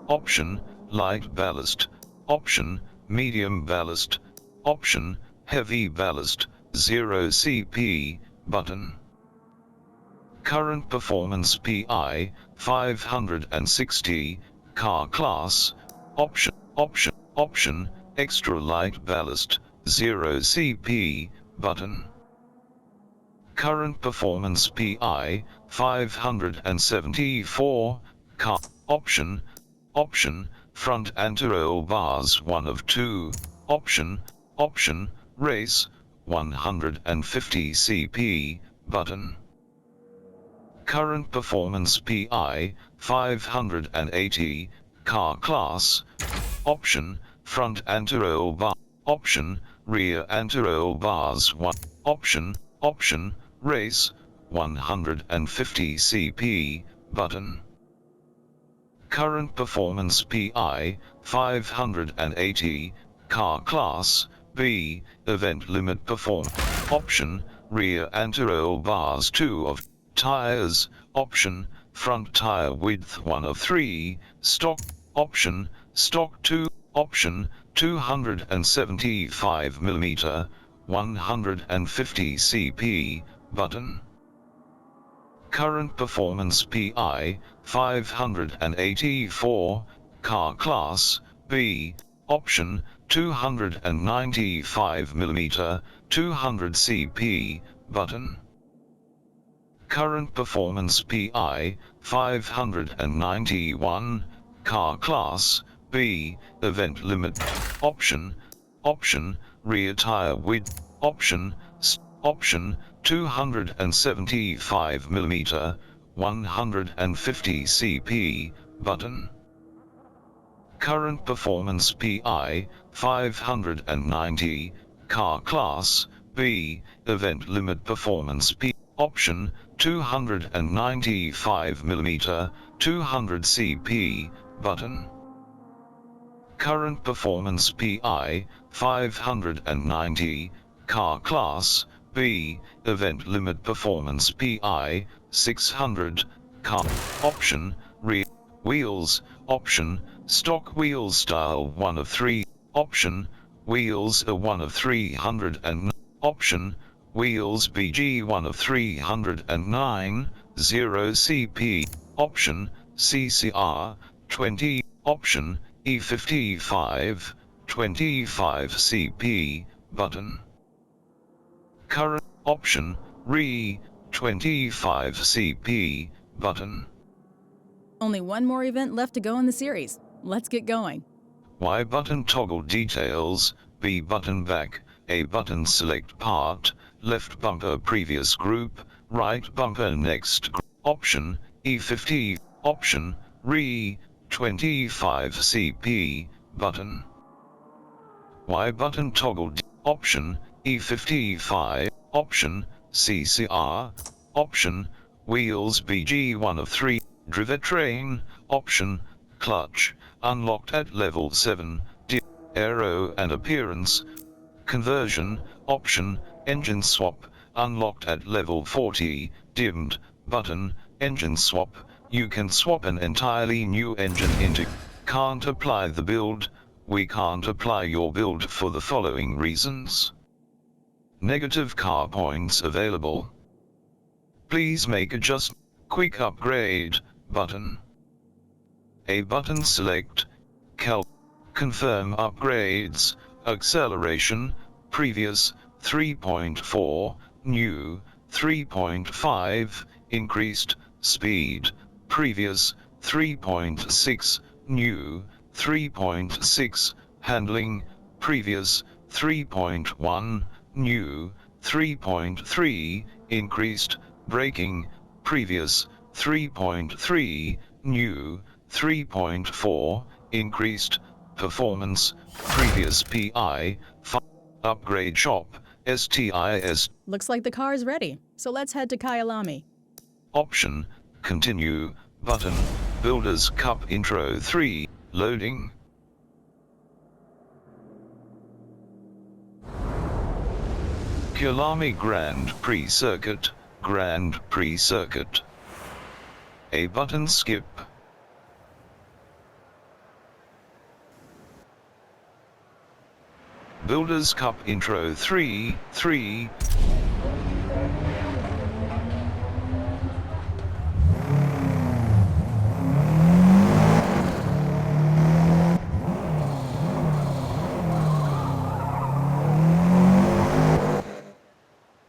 option, light ballast, option, medium ballast, option, heavy ballast, 0 cp, button. Current performance PI, 560, car class, option, extra light ballast, 0 cp, button. Current performance PI, 574, car, option, front anti-roll bars 1 of 2, option, race, 150 cp, button. Current performance PI, 580, car class, option, front anti-roll bar, option, rear anti-roll bars 1, option, race, 150 cp, button. Current performance PI, 580, car class, B, event limit perform, option, rear anti-roll bars 2 of, tires, option, front tire width 1 of 3, stock, option, stock 2, option, 275 mm, 150 cp, button. Current performance PI, 584, car class, B, option, 295 mm, 200 cp, button. Current performance PI, 591, car class, B, event limit, option, rear tire width, option, 275 mm, 150 cp, button. Current performance PI, 590, car class, B, event limit performance P, option, 295 mm, 200 cp, button. Current performance PI, 590, car class, B, event limit performance PI, 600, car, option, rear, wheels, option, stock wheels style 1 of 3, option, wheels are 1 of 300 and, option, wheels BG 1 of 309, 0 CP, option, CCR, 20, option, E55, 25 CP, button. Current, option, RE, 25 CP, button. Only one more event left to go in the series. Let's get going. Y button toggle details, B button back, A button select part, left bumper previous group, right bumper next, option, E50, option, re, 25 CP, button. Y button toggled, option, E55, option, CCR, option, wheels BG 1 of 3, drivetrain, option, clutch, unlocked at level 7, aero and appearance, conversion, option, engine swap, unlocked at level 40, dimmed, button, engine swap, you can swap an entirely new engine into, can't apply the build, we can't apply your build for the following reasons. Negative car points available. Please make adjustment, quick upgrade, button. A button select, confirm upgrades, acceleration, previous, 3.4, new, 3.5, increased, speed, previous, 3.6, new, 3.6, handling, previous, 3.1, new, 3.3, increased, braking, previous, 3.3, new, 3.4, increased, performance, previous PI, upgrade shop, STIS. Looks like the car's ready, so let's head to Kyalami. Option, continue, button, Builders Cup Intro 3, loading. Kyalami Grand Prix Circuit, Grand Prix Circuit. A button skip. Builders Cup Intro 3,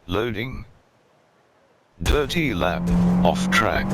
loading. Dirty lap, off track.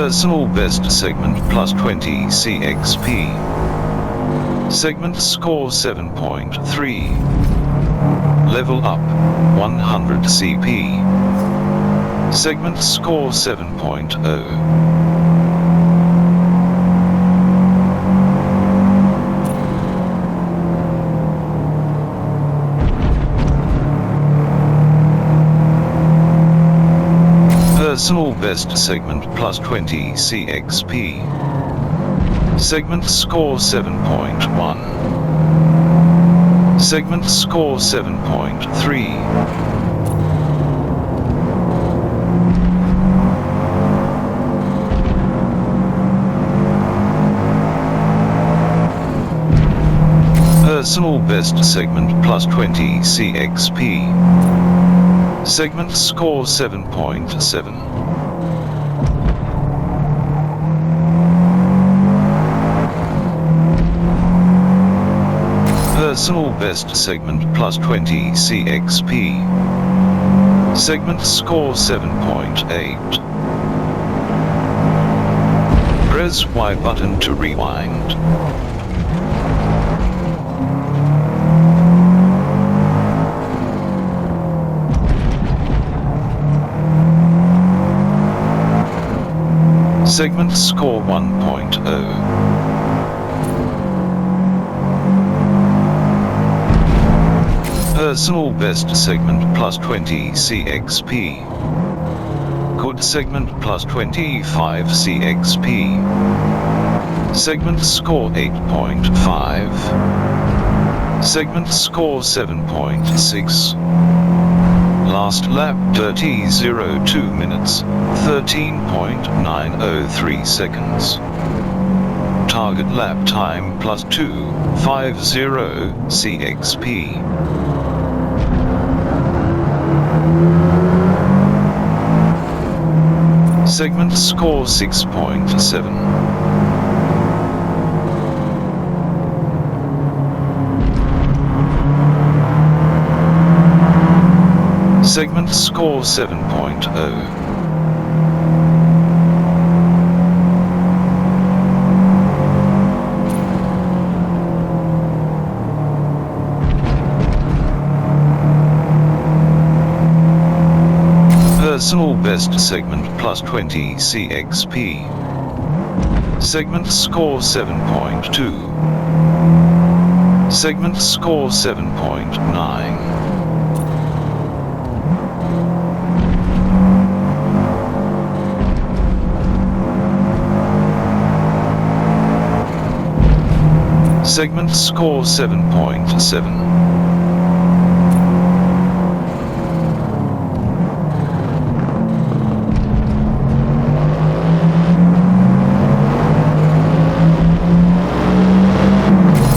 Personal best segment plus 20 CXP. Segment score 7.3. Level up 100 CP. Segment score 7.0. Personal best segment plus 20 CXP. Segment score 7.1. Segment score 7.3. Personal best segment plus 20 CXP. Segment score 7.7. Personal best segment plus 20 CXP. Segment score 7.8. Press Y button to rewind. Segment score 1.0. Personal best segment plus 20 CXP. Good segment plus 25 CXP. Segment score 8.5. Segment score 7.6. Last lap dirty 02 minutes, 13.903 seconds. Target lap time plus 250 CXP. Segment score 6.7. Segment score 7.0. Personal best segment plus 20 CXP. Segment score 7.2. Segment score 7.9. Segment score 7.7.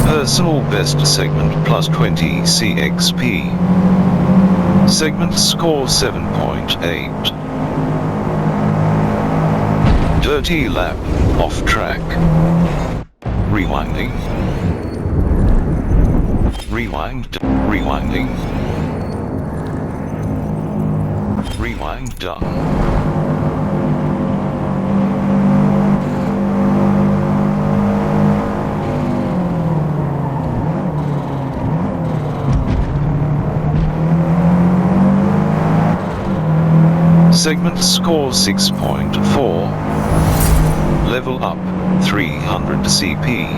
Personal best segment plus 20 CXP. Segment score 7.8. Dirty lap, off track. Rewinding. Rewind, rewinding. Rewind done. Segment score 6.4. Level up, 300 CP.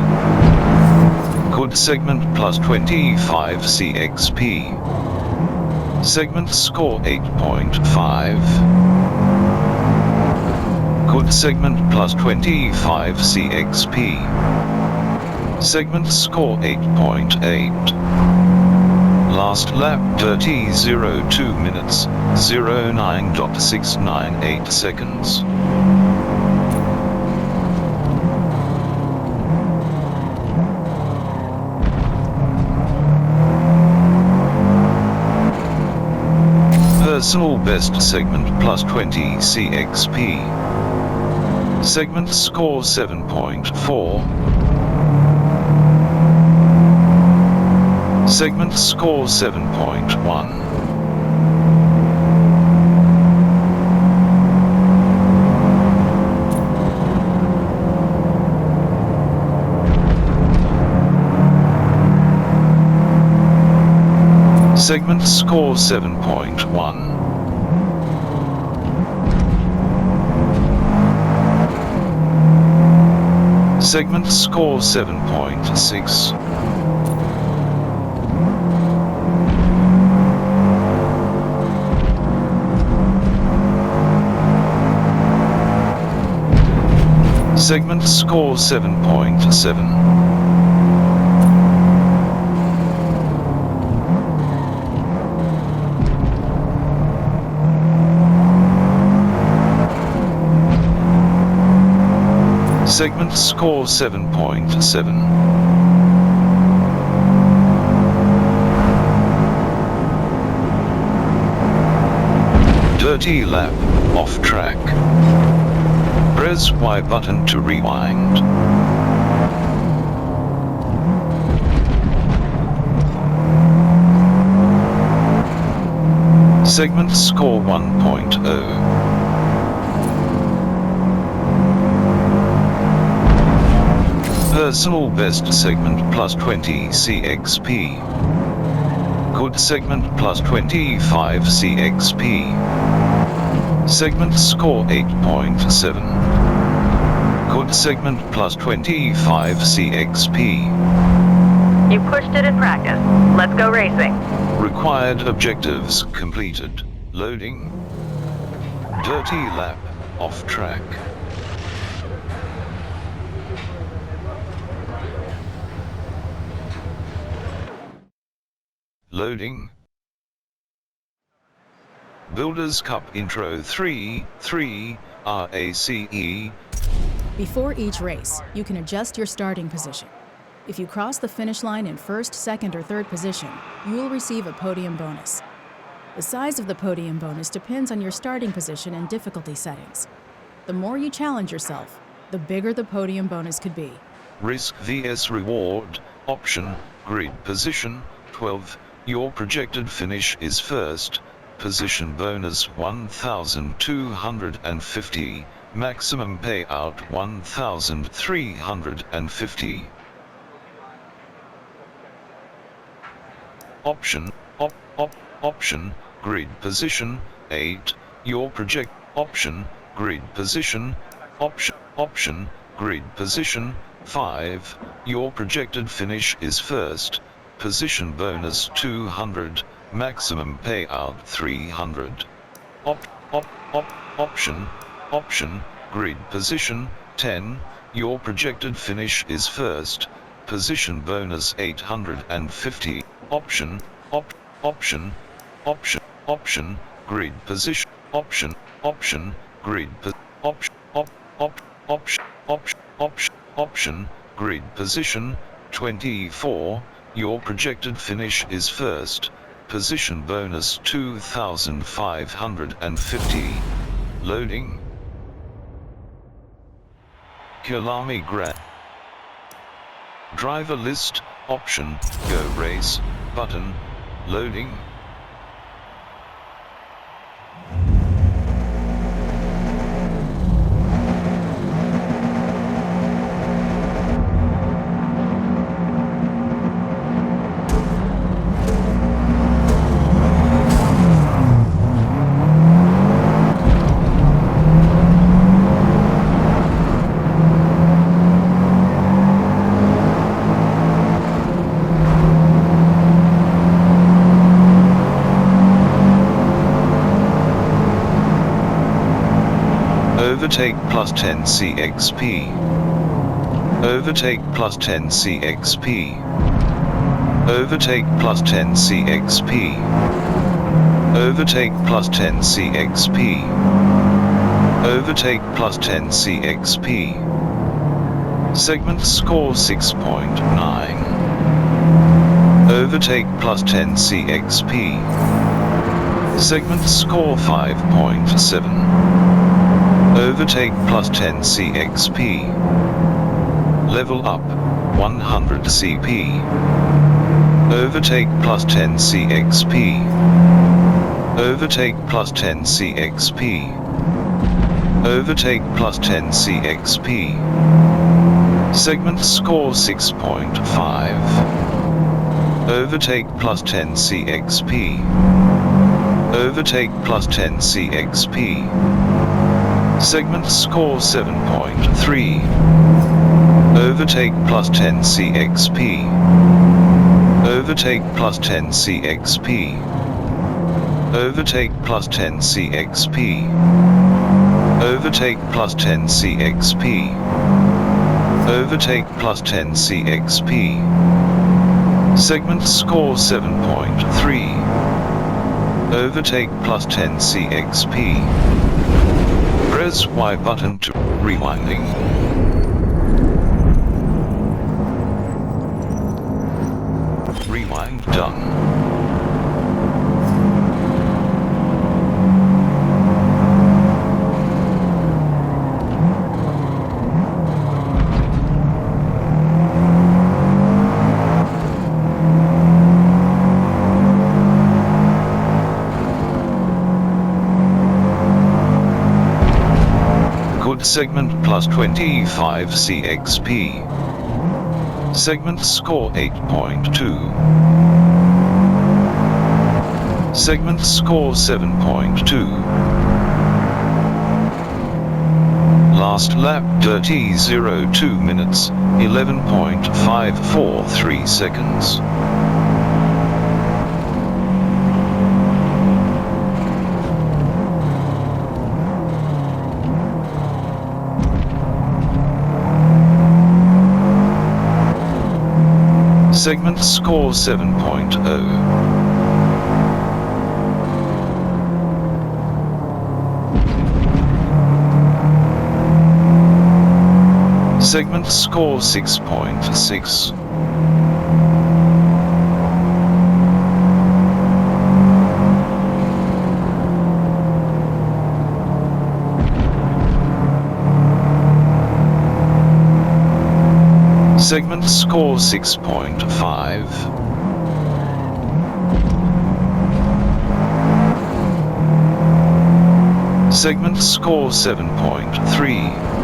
Good segment plus 25 CXP. Segment score 8.5. Good segment plus 25 CXP. Segment score 8.8. Last lap dirty 02 minutes, 09.698 seconds. Personal best segment plus 20 CXP. Segment score 7.4. Segment score 7.1. Segment score 7.1. Segment score 7.6. Segment score 7.7. Segment score 7.7. Dirty lap, off track. Press Y button to rewind. Segment score 1.0. Personal best segment plus 20 CXP. Good segment plus 25 CXP. Segment score 8.7. Good segment plus 25 CXP. You pushed it in practice. Let's go racing. Required objectives completed. Loading. Dirty lap, off track. Loading. Builders Cup Intro 3 RACE. Before each race, you can adjust your starting position. If you cross the finish line in first, second, or third position, you will receive a podium bonus. The size of the podium bonus depends on your starting position and difficulty settings. The more you challenge yourself, the bigger the podium bonus could be. Risk vs Reward. Option, Grid Position 12. Your projected finish is first. Position bonus 1,250. Maximum payout 1,350. Option, option, Grid Position 8. Your project. Option, Grid Position. Option, Grid Position 5. Your projected finish is first. Position bonus 200. Maximum payout 300. Option, Grid Position 10. Your projected finish is first. Position bonus 850. Option, Grid Position. Option, Grid Option, Grid Position 24. Your projected finish is first. Position bonus 2,550. Loading. Kilami Grad. Driver list. Option, Go Race. Button. Loading. Overtake plus 10 CXP. Overtake plus 10 CXP. Overtake plus 10 CXP. Overtake plus 10 CXP. Overtake plus 10 CXP. Segment score 6.9. Overtake plus 10 CXP. Segment score 5.7. Overtake plus 10 CXP. Level up 100 CP. Overtake plus 10 CXP. Overtake plus 10 CXP. Overtake plus 10 CXP. Segment score 6.5. Overtake plus 10 CXP. Overtake plus 10 CXP. Segment score 7.3. Overtake plus 10 CXP. Overtake plus 10 CXP. Overtake plus 10 CXP. Overtake plus 10 CXP. Overtake plus 10 CXP. Segment score 7.3. Overtake plus 10 CXP. Press Y button to rewinding. Rewind done. Segment plus 25 CXP. Segment score 8.2. Segment score 7.2. Last lap dirty 02 minutes, 11.543 seconds. Segment score 7.0. Segment score 6.6. Segment score 6.5. Segment score 7.3.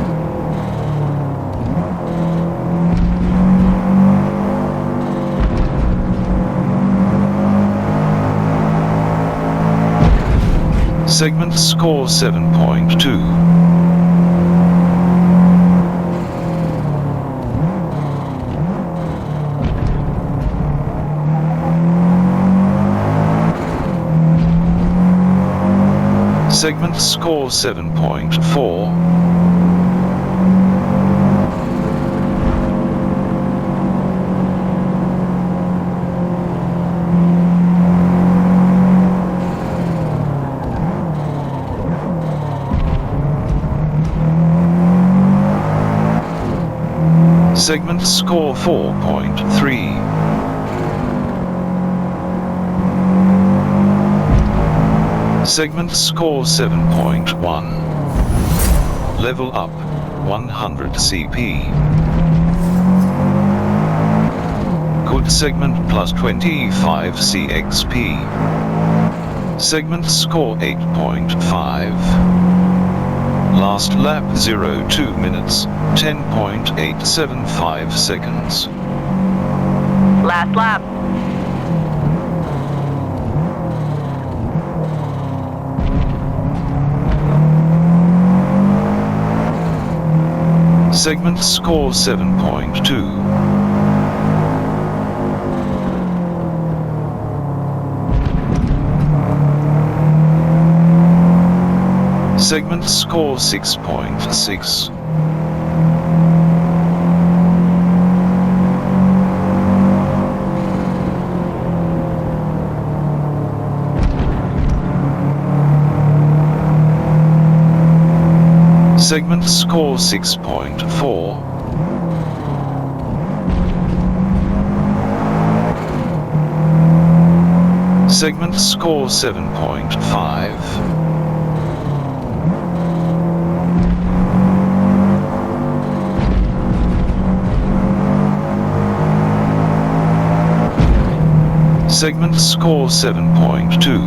Segment score 7.2. Segment score 7.4. Segment score 4.3. Segment score 7.1. Level up 100 CP. Good segment plus 25 CXP. Segment score 8.5. Last lap 02 minutes, 10.875 seconds. Last lap. Segment score 7.2. Segment score 6.6. Segment score 6.4. Segment score 7.5. Segment score 7.2.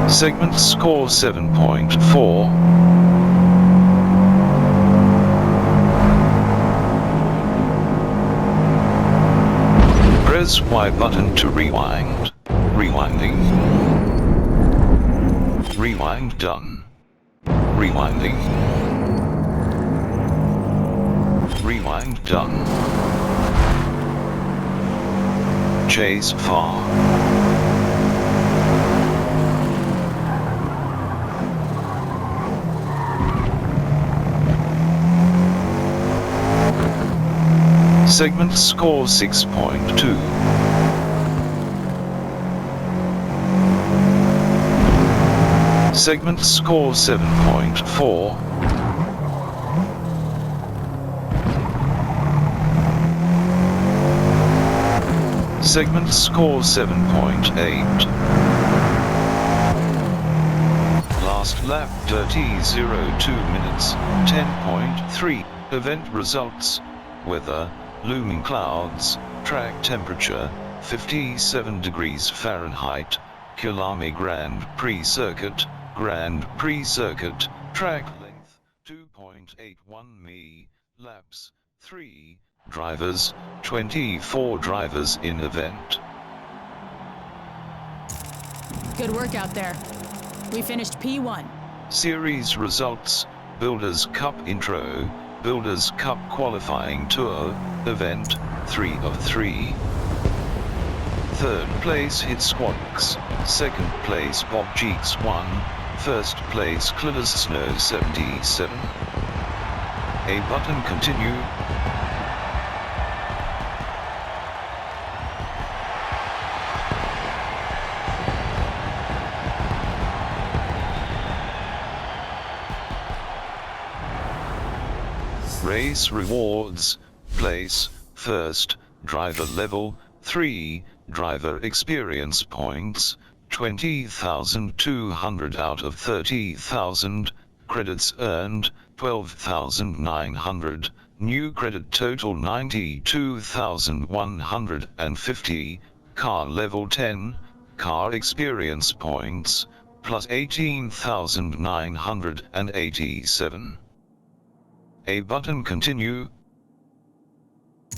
Segment score 7.4. Press Y button to rewind. Rewinding. Rewind done. Rewinding. Rewind done. Chase far. Segment score 6.2. Segment score 7.4. Segment score 7.8. Last lap 30:02 minutes, 10.3. Event results. Weather, looming clouds, track temperature, 57 degrees Fahrenheit, Kilami Grand Prix Circuit, track length, 2.81 mi, laps, 3, drivers, 24 drivers in event. Good work out there. We finished P1. Series results, Builders Cup Intro, Builders Cup Qualifying Tour, Event, 3 of 3. Third place Hit Squawks, second place Bob Cheeks 1, first place Clillers Snow 77. A button continue. Race rewards, place, first, driver level, 3, driver experience points, 20,200 out of 30,000, credits earned, 12,900, new credit total 92,150, car level 10, car experience points, plus 18,987. A button continue.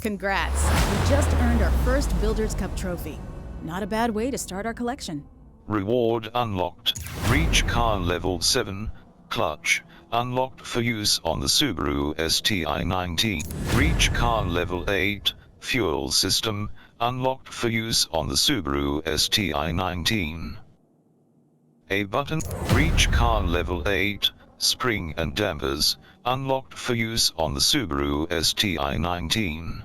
Congrats! We just earned our first Builders Cup trophy. Not a bad way to start our collection. Reward unlocked. Reach car level 7. Clutch. Unlocked for use on the Subaru STI-19. Reach car level 8. Fuel system. Unlocked for use on the Subaru STI-19. A button. Reach car level 8. Spring and dampers. Unlocked for use on the Subaru STI-19.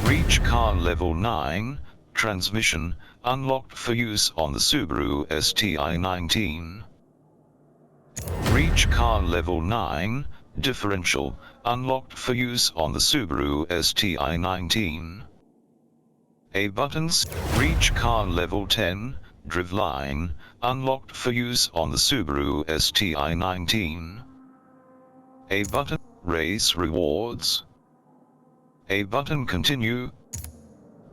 Reach car level 9. Transmission. Unlocked for use on the Subaru STI-19. Reach car level 9. Differential. Unlocked for use on the Subaru STI-19. A buttons. Reach car level 10. Driveline. Unlocked for use on the Subaru STI-19. A button. Race rewards. A button continue.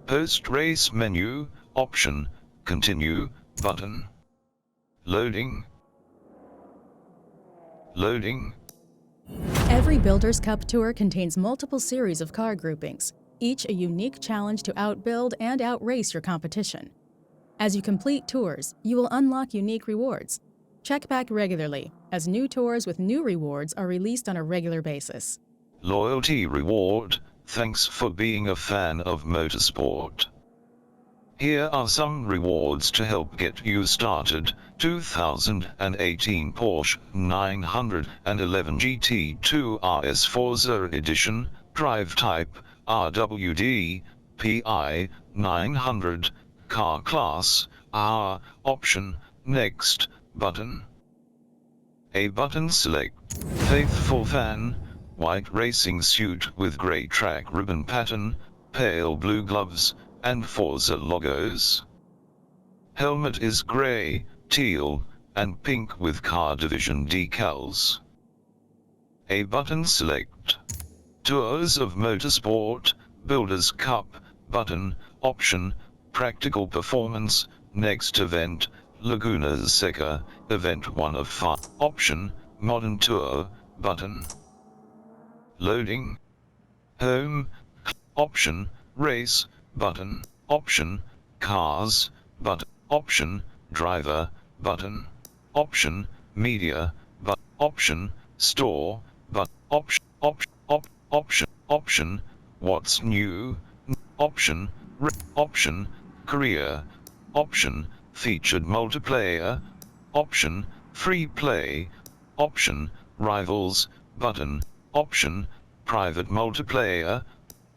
Post-race menu, option, continue, button. Loading. Loading. Every Builders Cup tour contains multiple series of car groupings, each a unique challenge to outbuild and outrace your competition. As you complete tours, you will unlock unique rewards. Check back regularly, as new tours with new rewards are released on a regular basis. Loyalty reward, thanks for being a fan of motorsport. Here are some rewards to help get you started. 2018 Porsche 911 GT2 RS Forza Edition, Drive Type, RWD, PI, 900, Car Class, R, Option, Next, button. A button select, Faithful Fan, white racing suit with grey track ribbon pattern, pale blue gloves, and Forza logos. Helmet is grey, teal, and pink with car division decals. A button select. Tours of Motorsport, Builders Cup, button, option, Practical Performance, Next Event, Laguna Seca, Event 1 of 5, option, Modern Tour, button. Loading. Home, option, Race, button, option, Cars, button, option, Driver, button, option, Media, but option, Store, but option, option, What's New, option, option, Career, option, Featured Multiplayer, option, Free Play, option, Rivals, button, option, Private Multiplayer,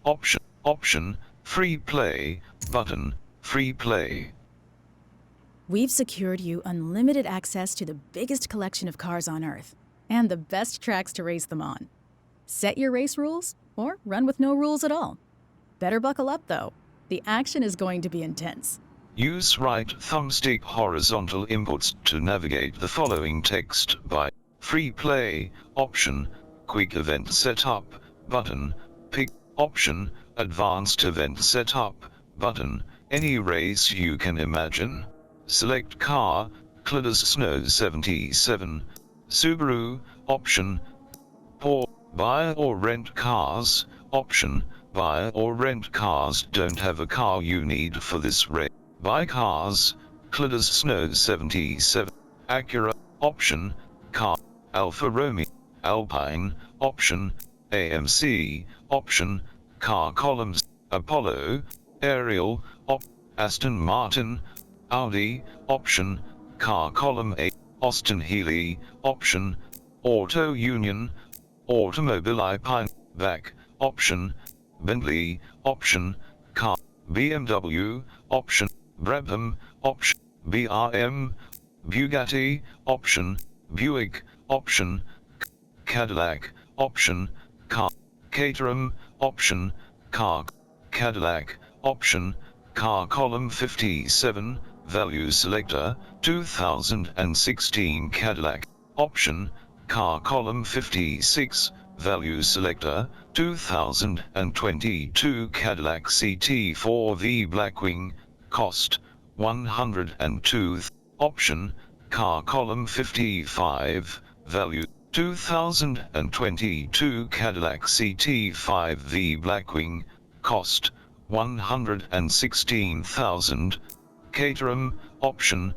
option, Free Play, button, Free Play. We've secured you unlimited access to the biggest collection of cars on Earth, and the best tracks to race them on. Set your race rules, or run with no rules at all. Better buckle up, though. The action is going to be intense. Use right thumbstick horizontal inputs to navigate the following text by Free Play, option, Quick Event Setup, button, Pick, option, Advanced Event Setup, button, any race you can imagine. Select car, Cladis Snow 77, Subaru, option, buy or rent cars, option, buy or rent cars. Don't have a car you need for this race. Buy cars, Cladis Snow 77, Acura, option, car, Alfa Romeo, Alpine, option, AMC, option, car columns, Apollo, Ariel, Aston Martin, Audi, option, car column A, Austin Healey, option, Auto Union, Automobile Pine, back, option, Bentley, option, car, BMW, option, Brabham, option, BRM, Bugatti, option, Buick, option, Cadillac, option, car. Caterham, option, car. Cadillac, option, car. Column 57, value selector, 2016 Cadillac, option, car. Column 56, value selector, 2022 Cadillac CT4V Blackwing, cost, 102, option, car. Column 55, value, 2022 Cadillac CT5V Blackwing, cost, 116,000, Caterham, option,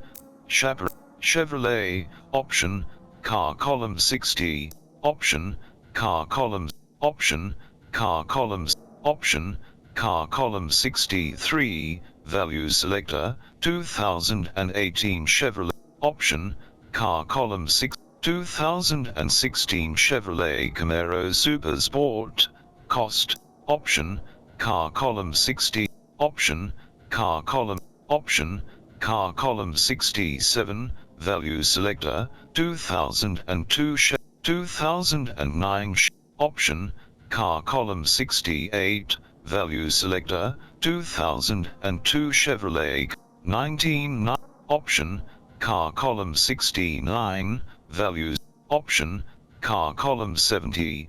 Chevrolet, option, car. Column 60, option, car. Column, option, car. Columns, option, car. Column 63, value selector, 2018 Chevrolet, option, car. Column 6, 2016 Chevrolet Camaro Super Sport, cost, option, car. Column 60, option, car. Column, option, car. Column 67, value selector, 2002 2009 option, car. Column 68, value selector, 2002 Chevrolet 19 option, car. Column 69, values, option, car. Column 70,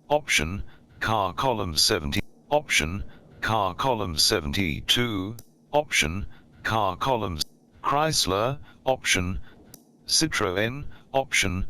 option, car. Column 70, option, car. Column 72, option, car. Columns, Chrysler, option, Citroën, option,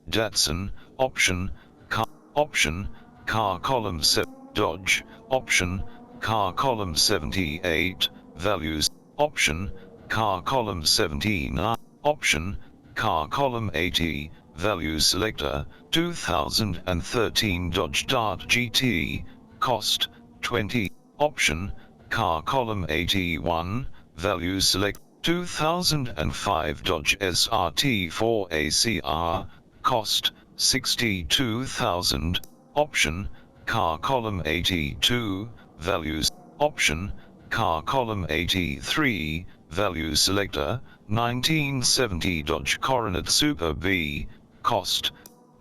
Datsun, option, car. Option, car. Column 7, Dodge, option, car. Column 78, values, option, car. Column 79, option, car. Column 80, value selector, 2013 Dodge Dart GT, cost, 20, option, car. Column 81, value select, 2005 Dodge SRT4 ACR, cost, 62,000, option, car. Column 82, values, option, car. Column 83, value selector, 1970 Dodge Coronet Super B, cost,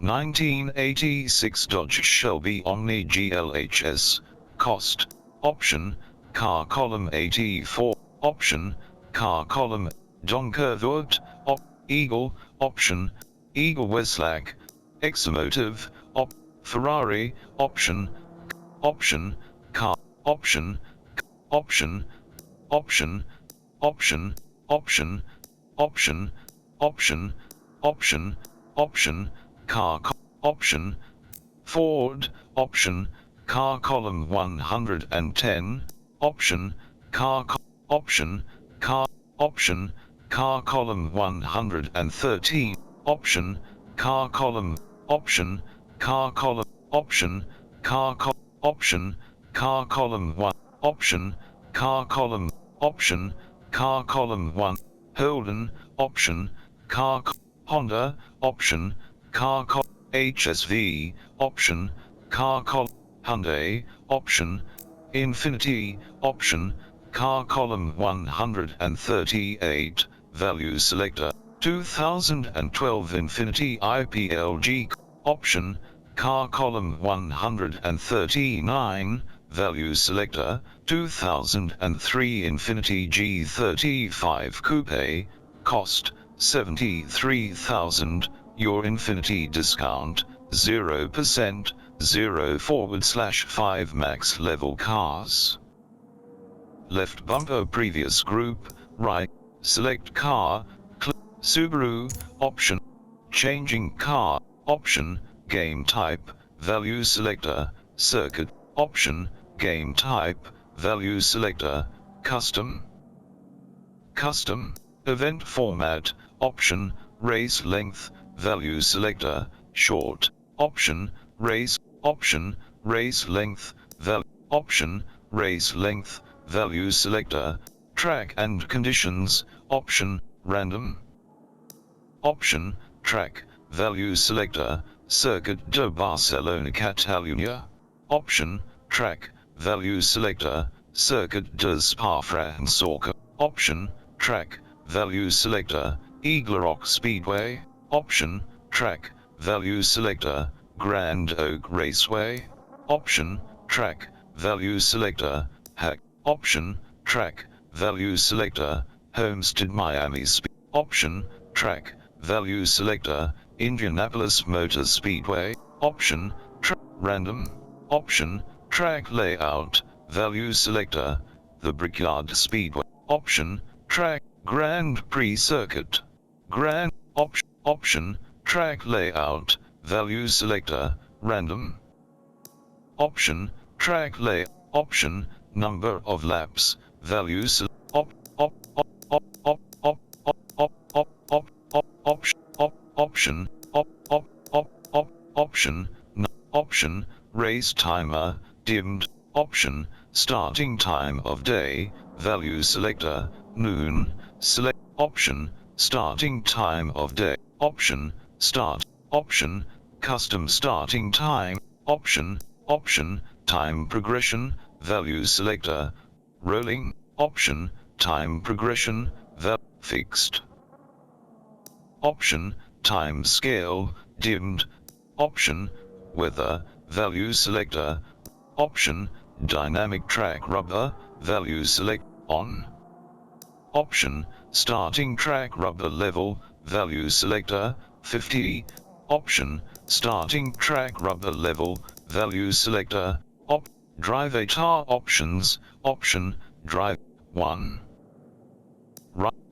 1986 Dodge Shelby Omni GLHS, cost, option, car. Column 84, option, car. Column, Donkervoort, Eagle, option, Eagle Westlac, Exomotive, Ferrari, option, option, car, option, option, option, option, option, option, option, option, option, car. Option, Ford, option, car. Column 110, option, car. Option, car. Option, car. Column 113, option, car. Column, option, car. Column, option, car. Option, car. Column 1, option, car. Column, option, car. Column 1, Holden, option, car. Honda, option, car. HSV, option, car. Hyundai, option, Infiniti, option, car. Column 138, value selector, 2012 Infiniti IPLG, option, car. Column 139, value selector, 2003 Infiniti G35 Coupe, cost, 73,000, your Infiniti discount, 0%, 0/5 max level cars. Left bumper previous group, right, select car, Subaru, option, changing car, option, game type, value selector, circuit, option, game type, value selector, custom, event format, option, race length, value selector, short, option, race length, option, race length, value selector, track and conditions, option, random, option, track, value selector, Circuit de Barcelona Catalunya, option, track, value selector, Circuit de Spa-Francorchamps, option, track, value selector, Eagle Speedway, option, track, value selector, Grand Oak Raceway, option, track, value selector, hack, option, track, value selector, Homestead Miami Speed, option, track, value selector, Indianapolis Motor Speedway, option, random, option, track layout, value selector, the Brickyard Speedway, option, track, Grand Prix circuit, grand, option, track layout, value selector, random, option, track lay, option, number of laps, values, option, race timer, dimmed, option, starting time of day, value selector, noon, select, option, starting time of day, option, start, option, custom starting time, option, time progression, value selector, rolling, option, time progression, fixed, option, time scale, dimmed, option, weather, value selector, option, dynamic track rubber, value select, on, option, starting track rubber level, value selector, 50, option, starting track rubber level, value selector, drive ATAR options, option, drive, 1,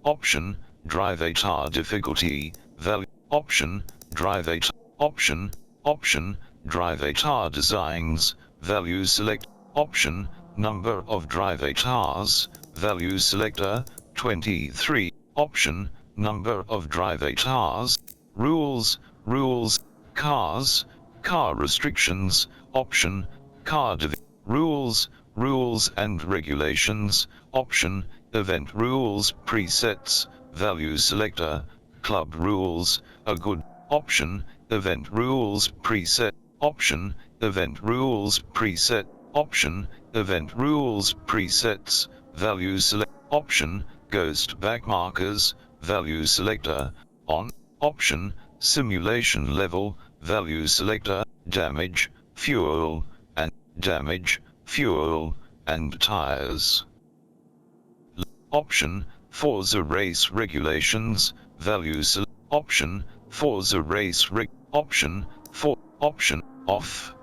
option, drive ATAR difficulty, value, option, drive ATAR, option, drive ATAR designs, value select, option, number of drive ATARs, value selector, 23, option, number of drive ATARs, rules, cars, car restrictions, option, car rules and regulations, option, event rules presets, value selector, club rules, a good, option, event rules preset, option, event rules preset, option, event rules presets, value select, option, ghost backmarkers, value selector, on, option, simulation level, value selector, damage, fuel, and tires. Option, Forza race regulations, value select, option, Forza race option, option, off,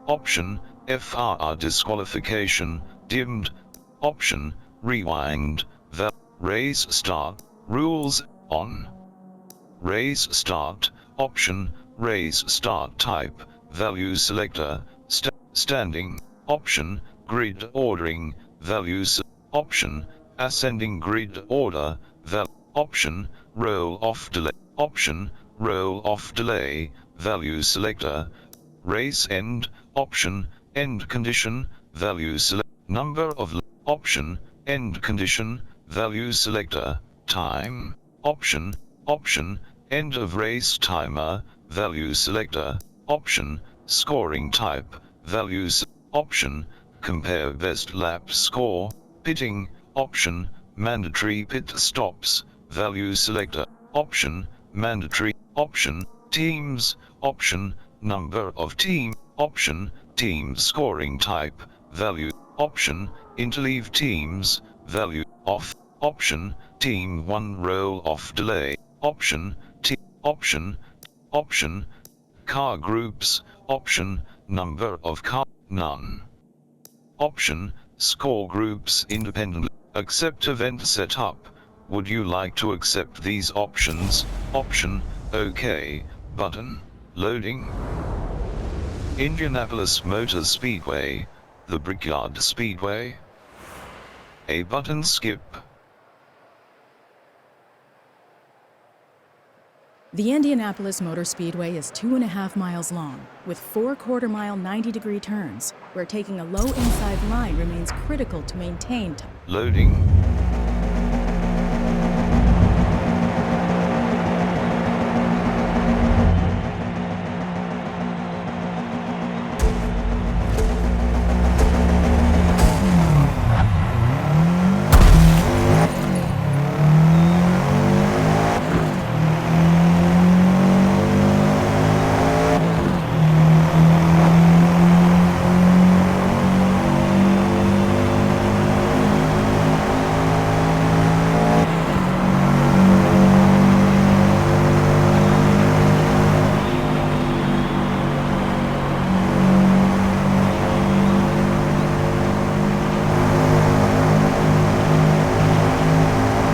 option, FRR disqualification, dimmed, option, rewind, race start, rules, on, race start, option, race start type, value selector, standing, option, grid ordering, values, option, ascending grid order, option, roll off delay, option, roll off delay, value selector, race end, option, end condition, value select, number of, option, end condition, value selector, time, option, end of race timer, value selector, option, scoring type, values, option, compare best lap score, pitting, option, mandatory pit stops, value selector, option, mandatory, option, teams, option, number of team, option, team scoring type, value, option, interleave teams, value, off, option, team 1 roll off delay, option, option, car groups, option, number of car, none. Option, score groups independently, accept event setup, would you like to accept these options, option, OK, button, loading. Indianapolis Motor Speedway, the Brickyard Speedway. A button skip. The Indianapolis Motor Speedway is 2.5 miles long, with 4 quarter-mile 90-degree turns, where taking a low inside line remains critical to maintain loading.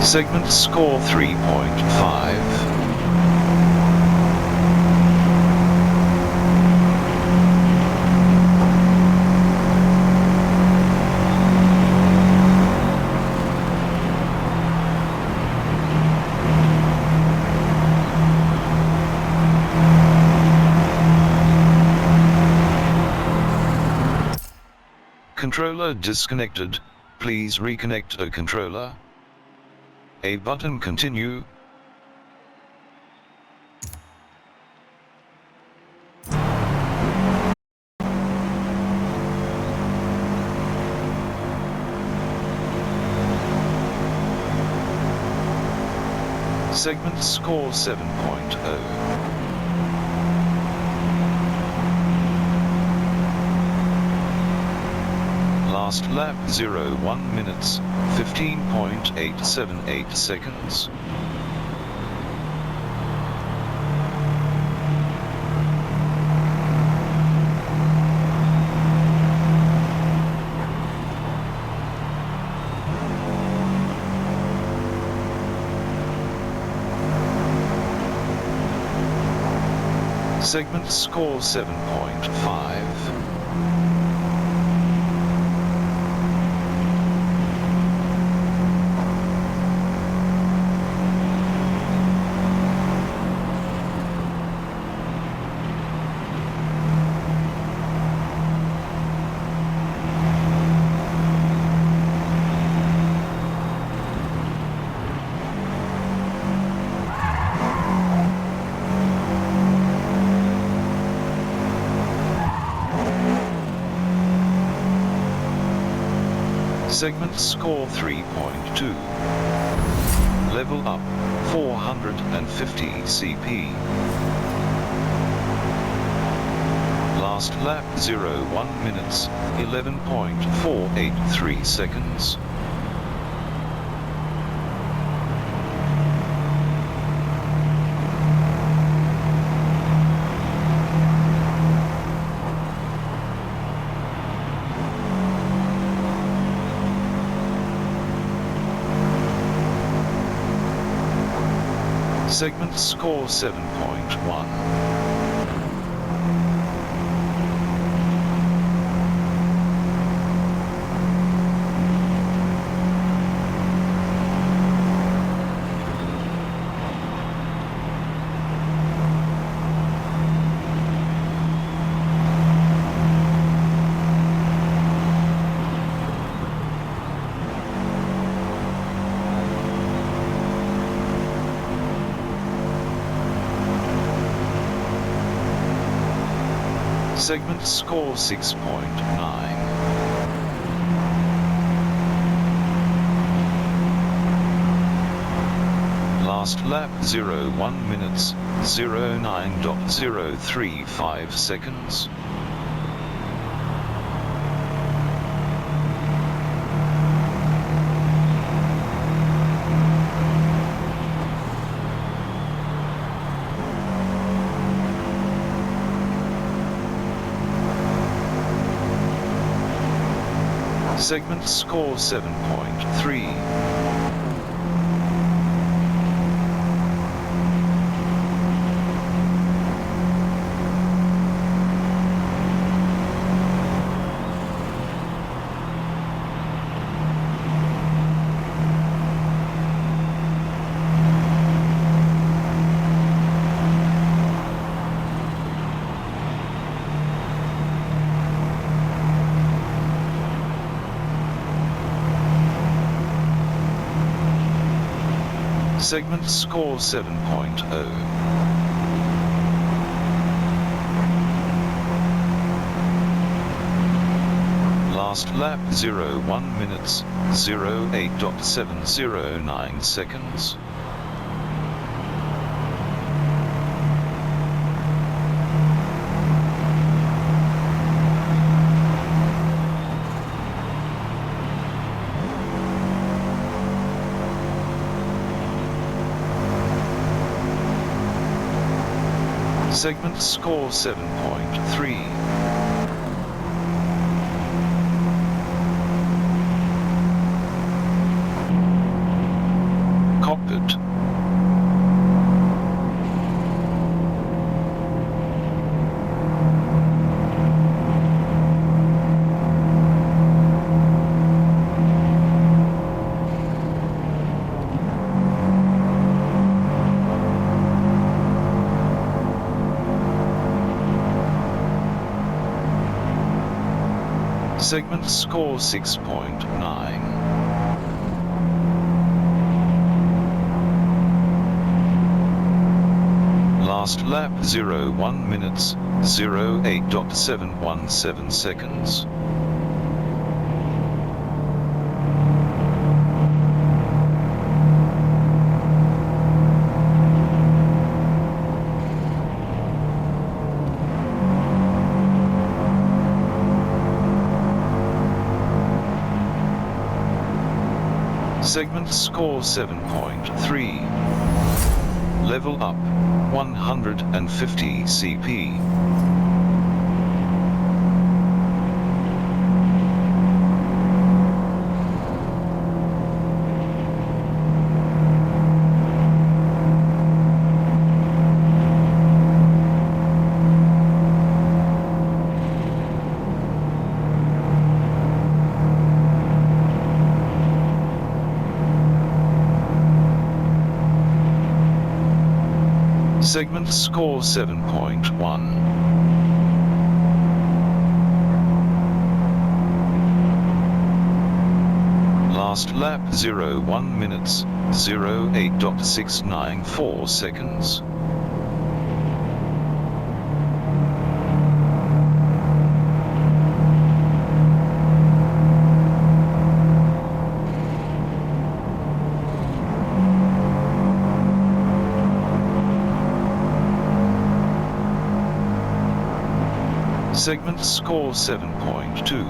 Segment score 3.5. Controller disconnected. Please reconnect a controller. A button continue. Segment score 7.0. Last lap 1 minutes, 15.878 seconds. Segment score 7.5. Segment score 3.2. Level up, 450 CP. Last lap 1 minutes, 11.483 seconds. Segment score 7.1. Segment score 6.9. Last lap 1 minutes, 09.035 seconds. Segment score 7.3. Segment score 7.0. Last lap 1 minutes, 08.709 seconds. Segment score 7.3. Segment score 6.9. Last lap 01 minutes, 08.717 seconds. Segment score 7.3. Level up, 150 CP. Segment score 7.1. Last lap 01 minutes, 08.694 seconds. Segment score 7.2.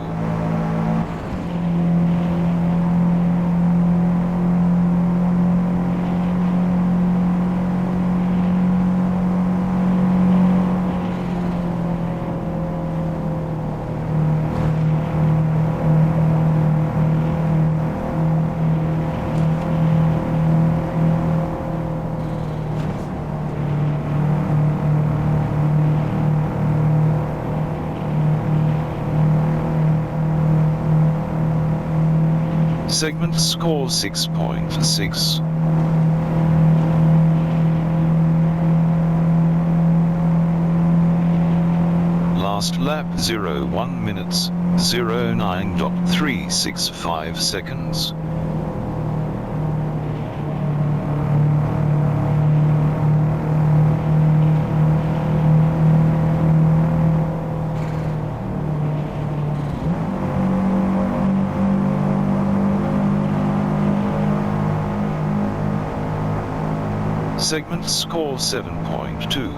Segment score 6.6. Last lap 01 minutes, 09.365 seconds. Segment score 7.2.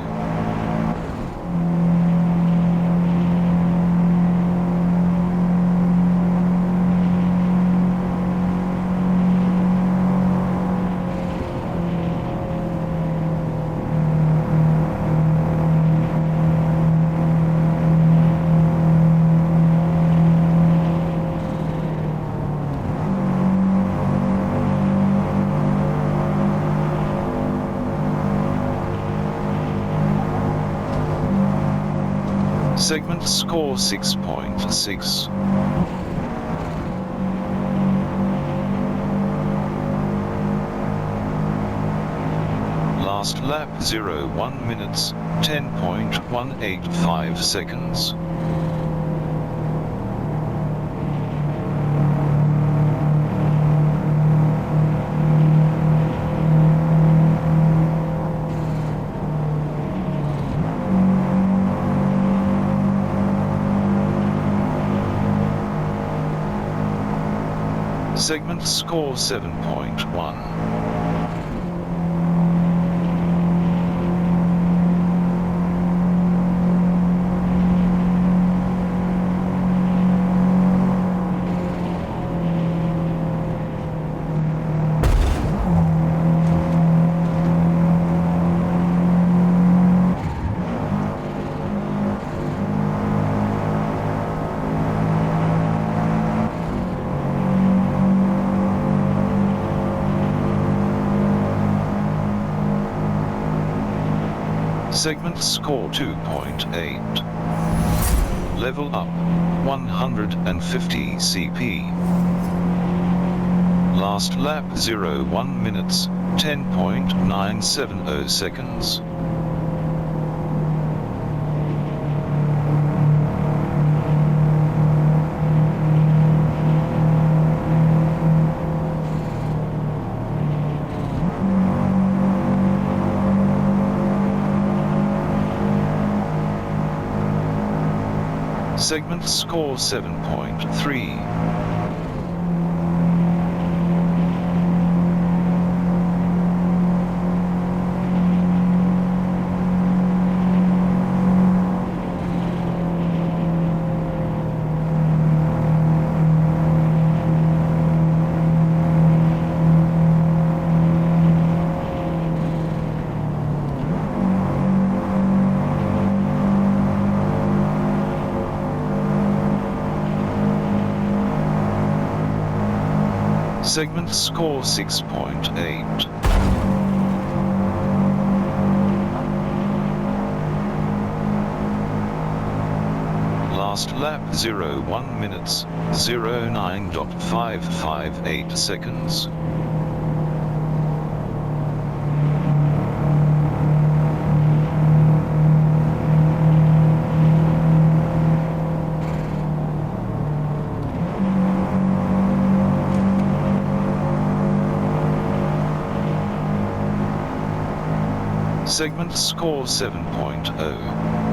Segment score 6.6. Last lap 01 minutes, 10.185 seconds. Segment score 7.1. Segment score 2.8. Level up, 150 CP. Last lap 01 minutes, 10.970 seconds. Segment score 7.3. Segment score 6.8. Last lap 1 minutes, 09.558 seconds. Segment score 7.0.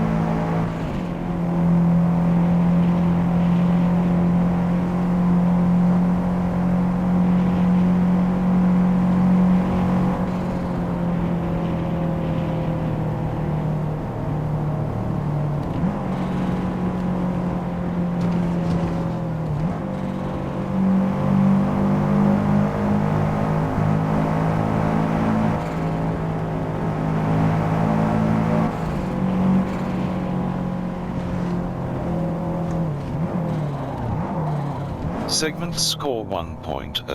Segment score 1.0.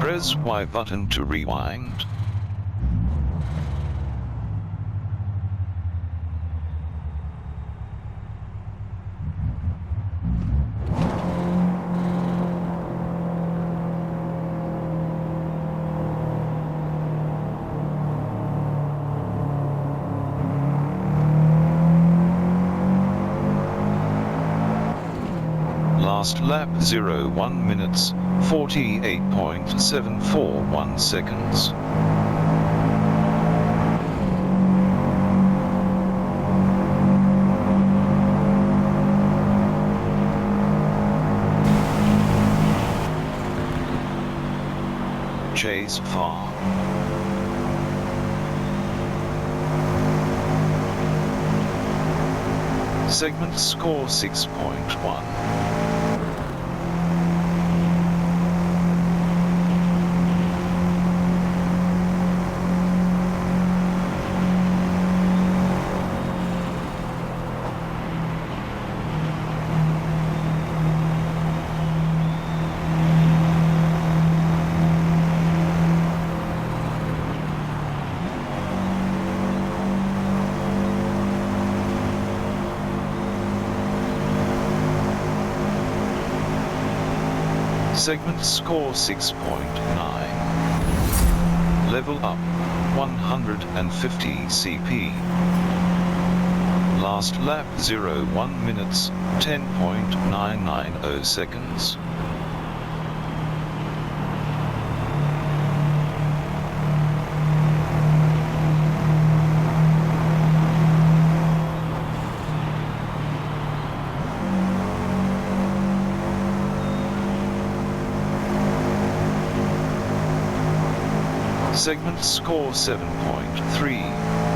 Press Y button to rewind. Last lap 1 minutes, 48.741 seconds. Chase far. Segment score 6.1. Segment score 6.9. Level up, 150 CP. Last lap 1 minutes, 10.990 seconds. Segment score 7.3.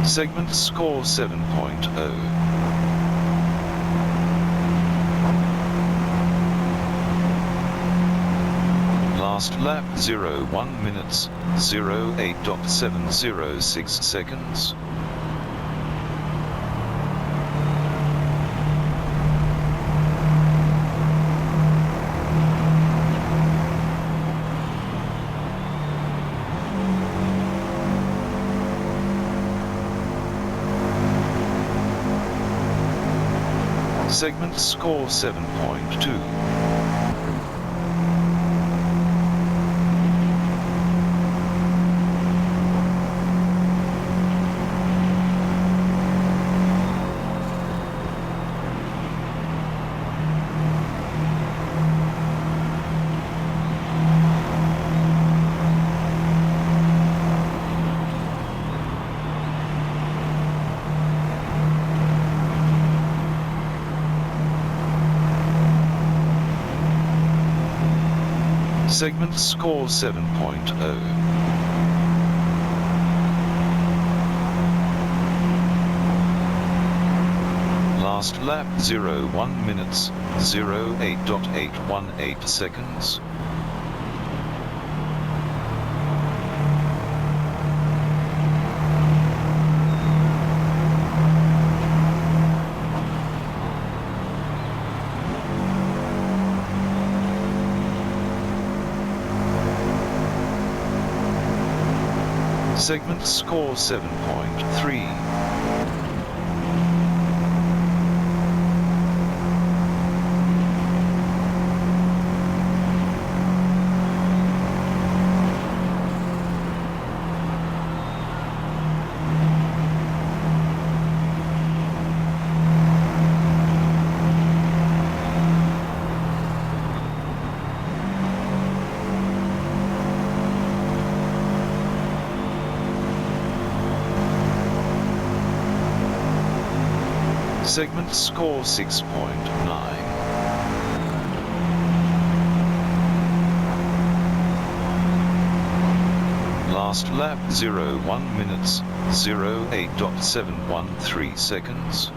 Segment score 7.0. Last lap 1 minutes, 08.706 seconds. Segment score 7.2. Segment score 7.0. Last lap 01 minutes, 08.818 seconds. Segment score 7.3. Segment score 6.9. Last lap 01 minutes, 08.713 seconds.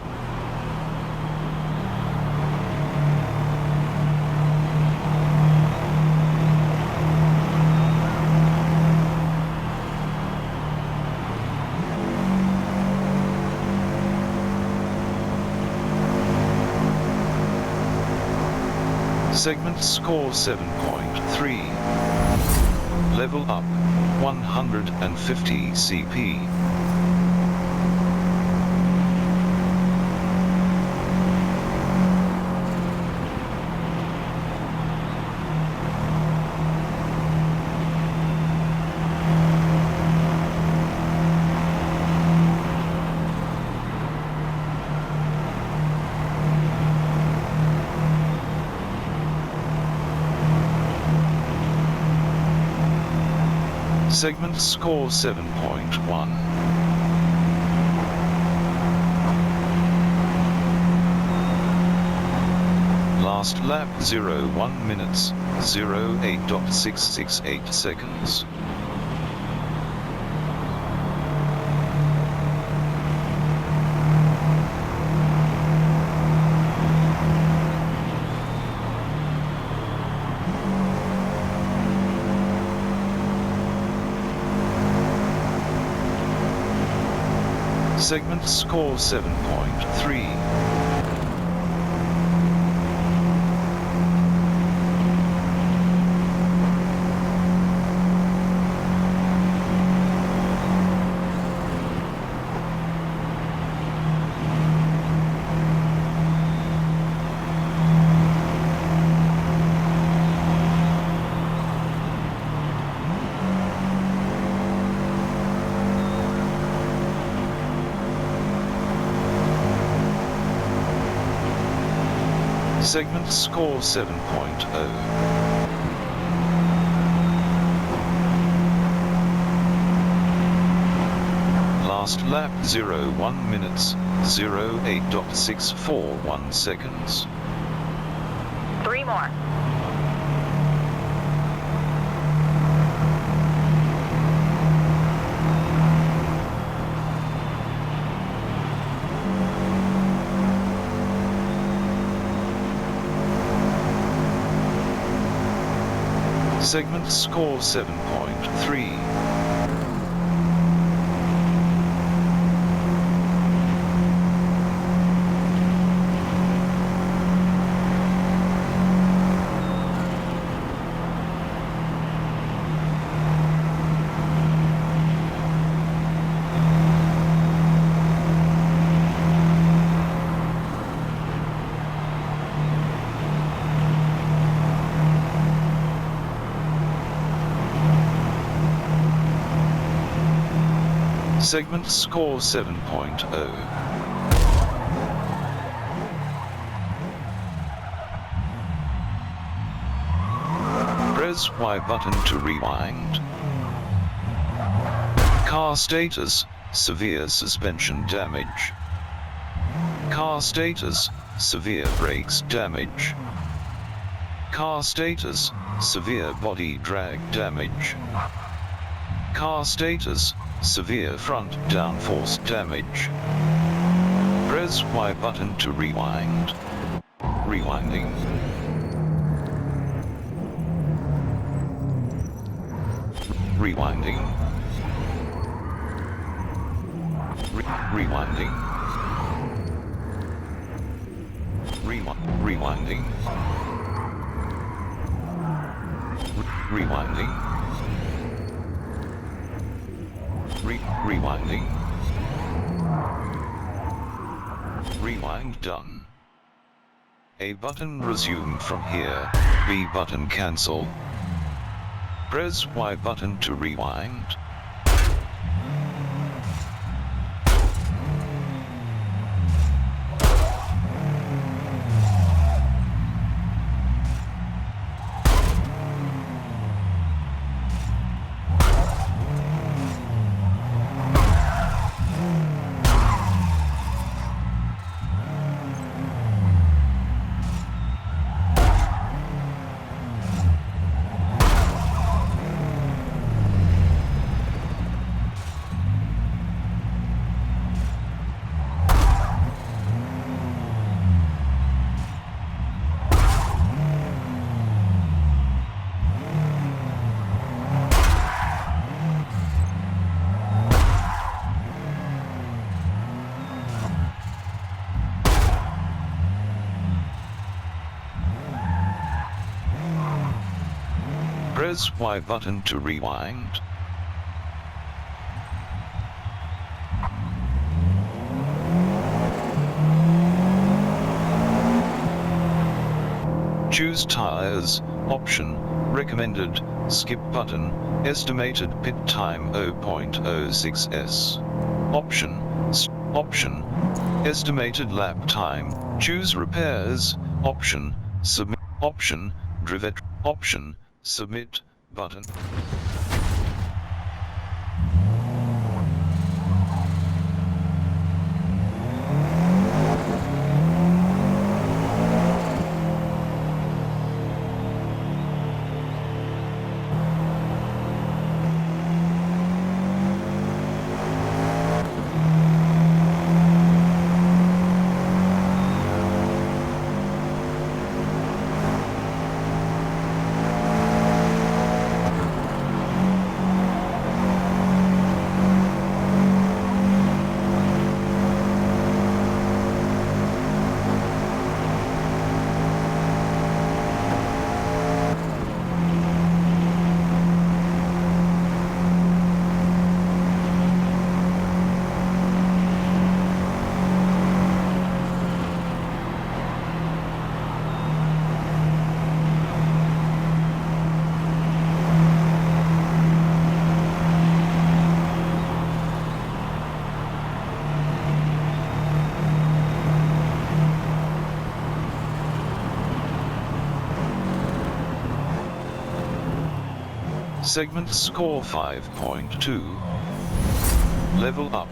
Segment score 7.3. Level up, 150 CP. Segment score 7.1. Last lap 01 minutes, 08.668 seconds. Segment score 7.3. Segment score 7.0. Last lap 01 minutes, 08.641 seconds. 3 more. Segment score 7.3. Segment score 7.0. Press Y button to rewind. Car status, severe suspension damage. Car status, severe brakes damage. Car status, severe body drag damage. Car status, severe front downforce damage. Press Y button to rewind. Rewinding. Rewinding. Rewinding. Rewinding. Rewinding. Rewinding. Rewind done. A button resume from here, B button cancel. Press Y button to rewind. Press Y button to rewind. Choose tires, option, recommended, skip button, estimated pit time 0.06s. Option, estimated lap time, choose repairs, option, submit, option, drivet, option, submit button. Segment score 5.2. Level up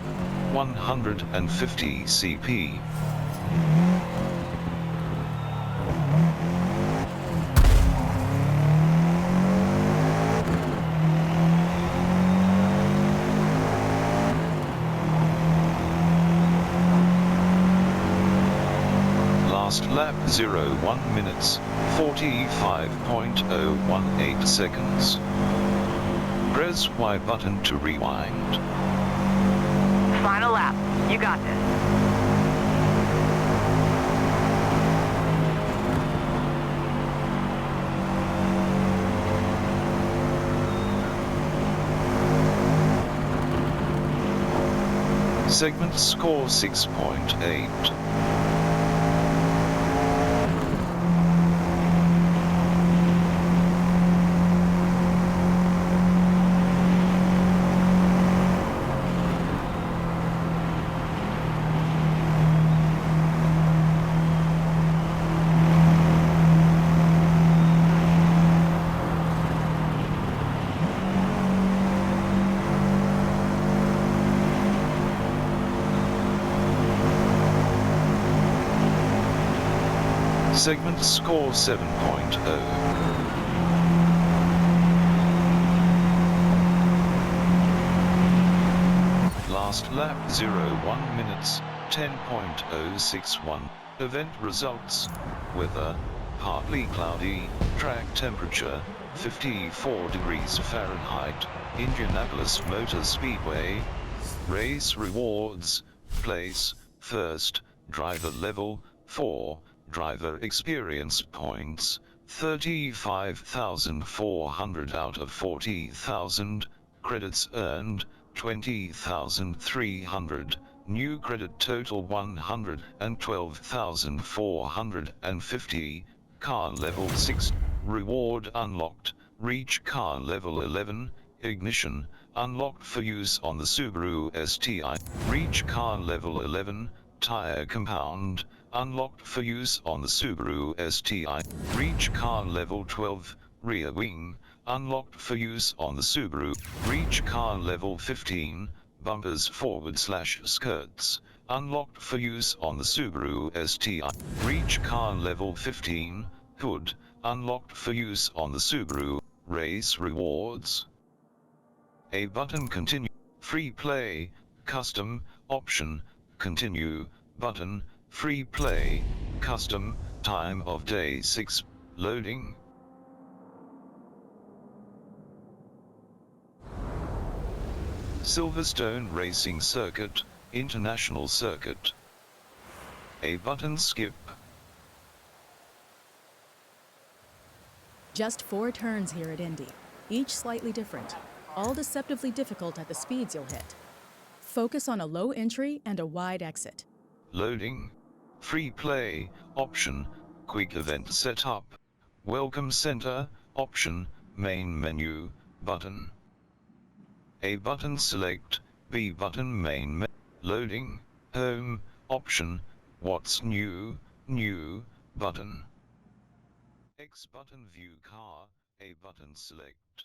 150 CP. Last lap 01 minutes 45.018 seconds. Press Y button to rewind. Final lap. You got this. Segment score 6.8. Segment score 7.0. Last lap 01 minutes, 10.061. Event results. Weather, partly cloudy. Track temperature, 54 degrees Fahrenheit. Indianapolis Motor Speedway. Race rewards. Place, first. Driver level, 4. Driver experience points, 35,400 out of 40,000. Credits earned, 20,300. New credit total 112,450. Car level 6. Reward unlocked. Reach car level 11. Ignition unlocked for use on the Subaru STI. Reach car level 11. Tire compound unlocked for use on the Subaru STI. Reach car level 12. Rear wing unlocked for use on the Subaru. Reach car level 15. Bumpers /skirts unlocked for use on the Subaru STI. Reach car level 15. Hood unlocked for use on the Subaru. Race rewards. A button. Continue. Free play. Custom option. Continue button. Free play. Custom. Time of day 6. Loading. Silverstone Racing Circuit, International Circuit. A button. Skip. Just 4 turns here at Indy, each slightly different, all deceptively difficult at the speeds you'll hit. Focus on a low entry and a wide exit. Loading. Free play option. Quick event setup. Welcome center option. Main menu button. A button. Select B button. Main loading. Home option. What's new? New button. X button. View car. A button. Select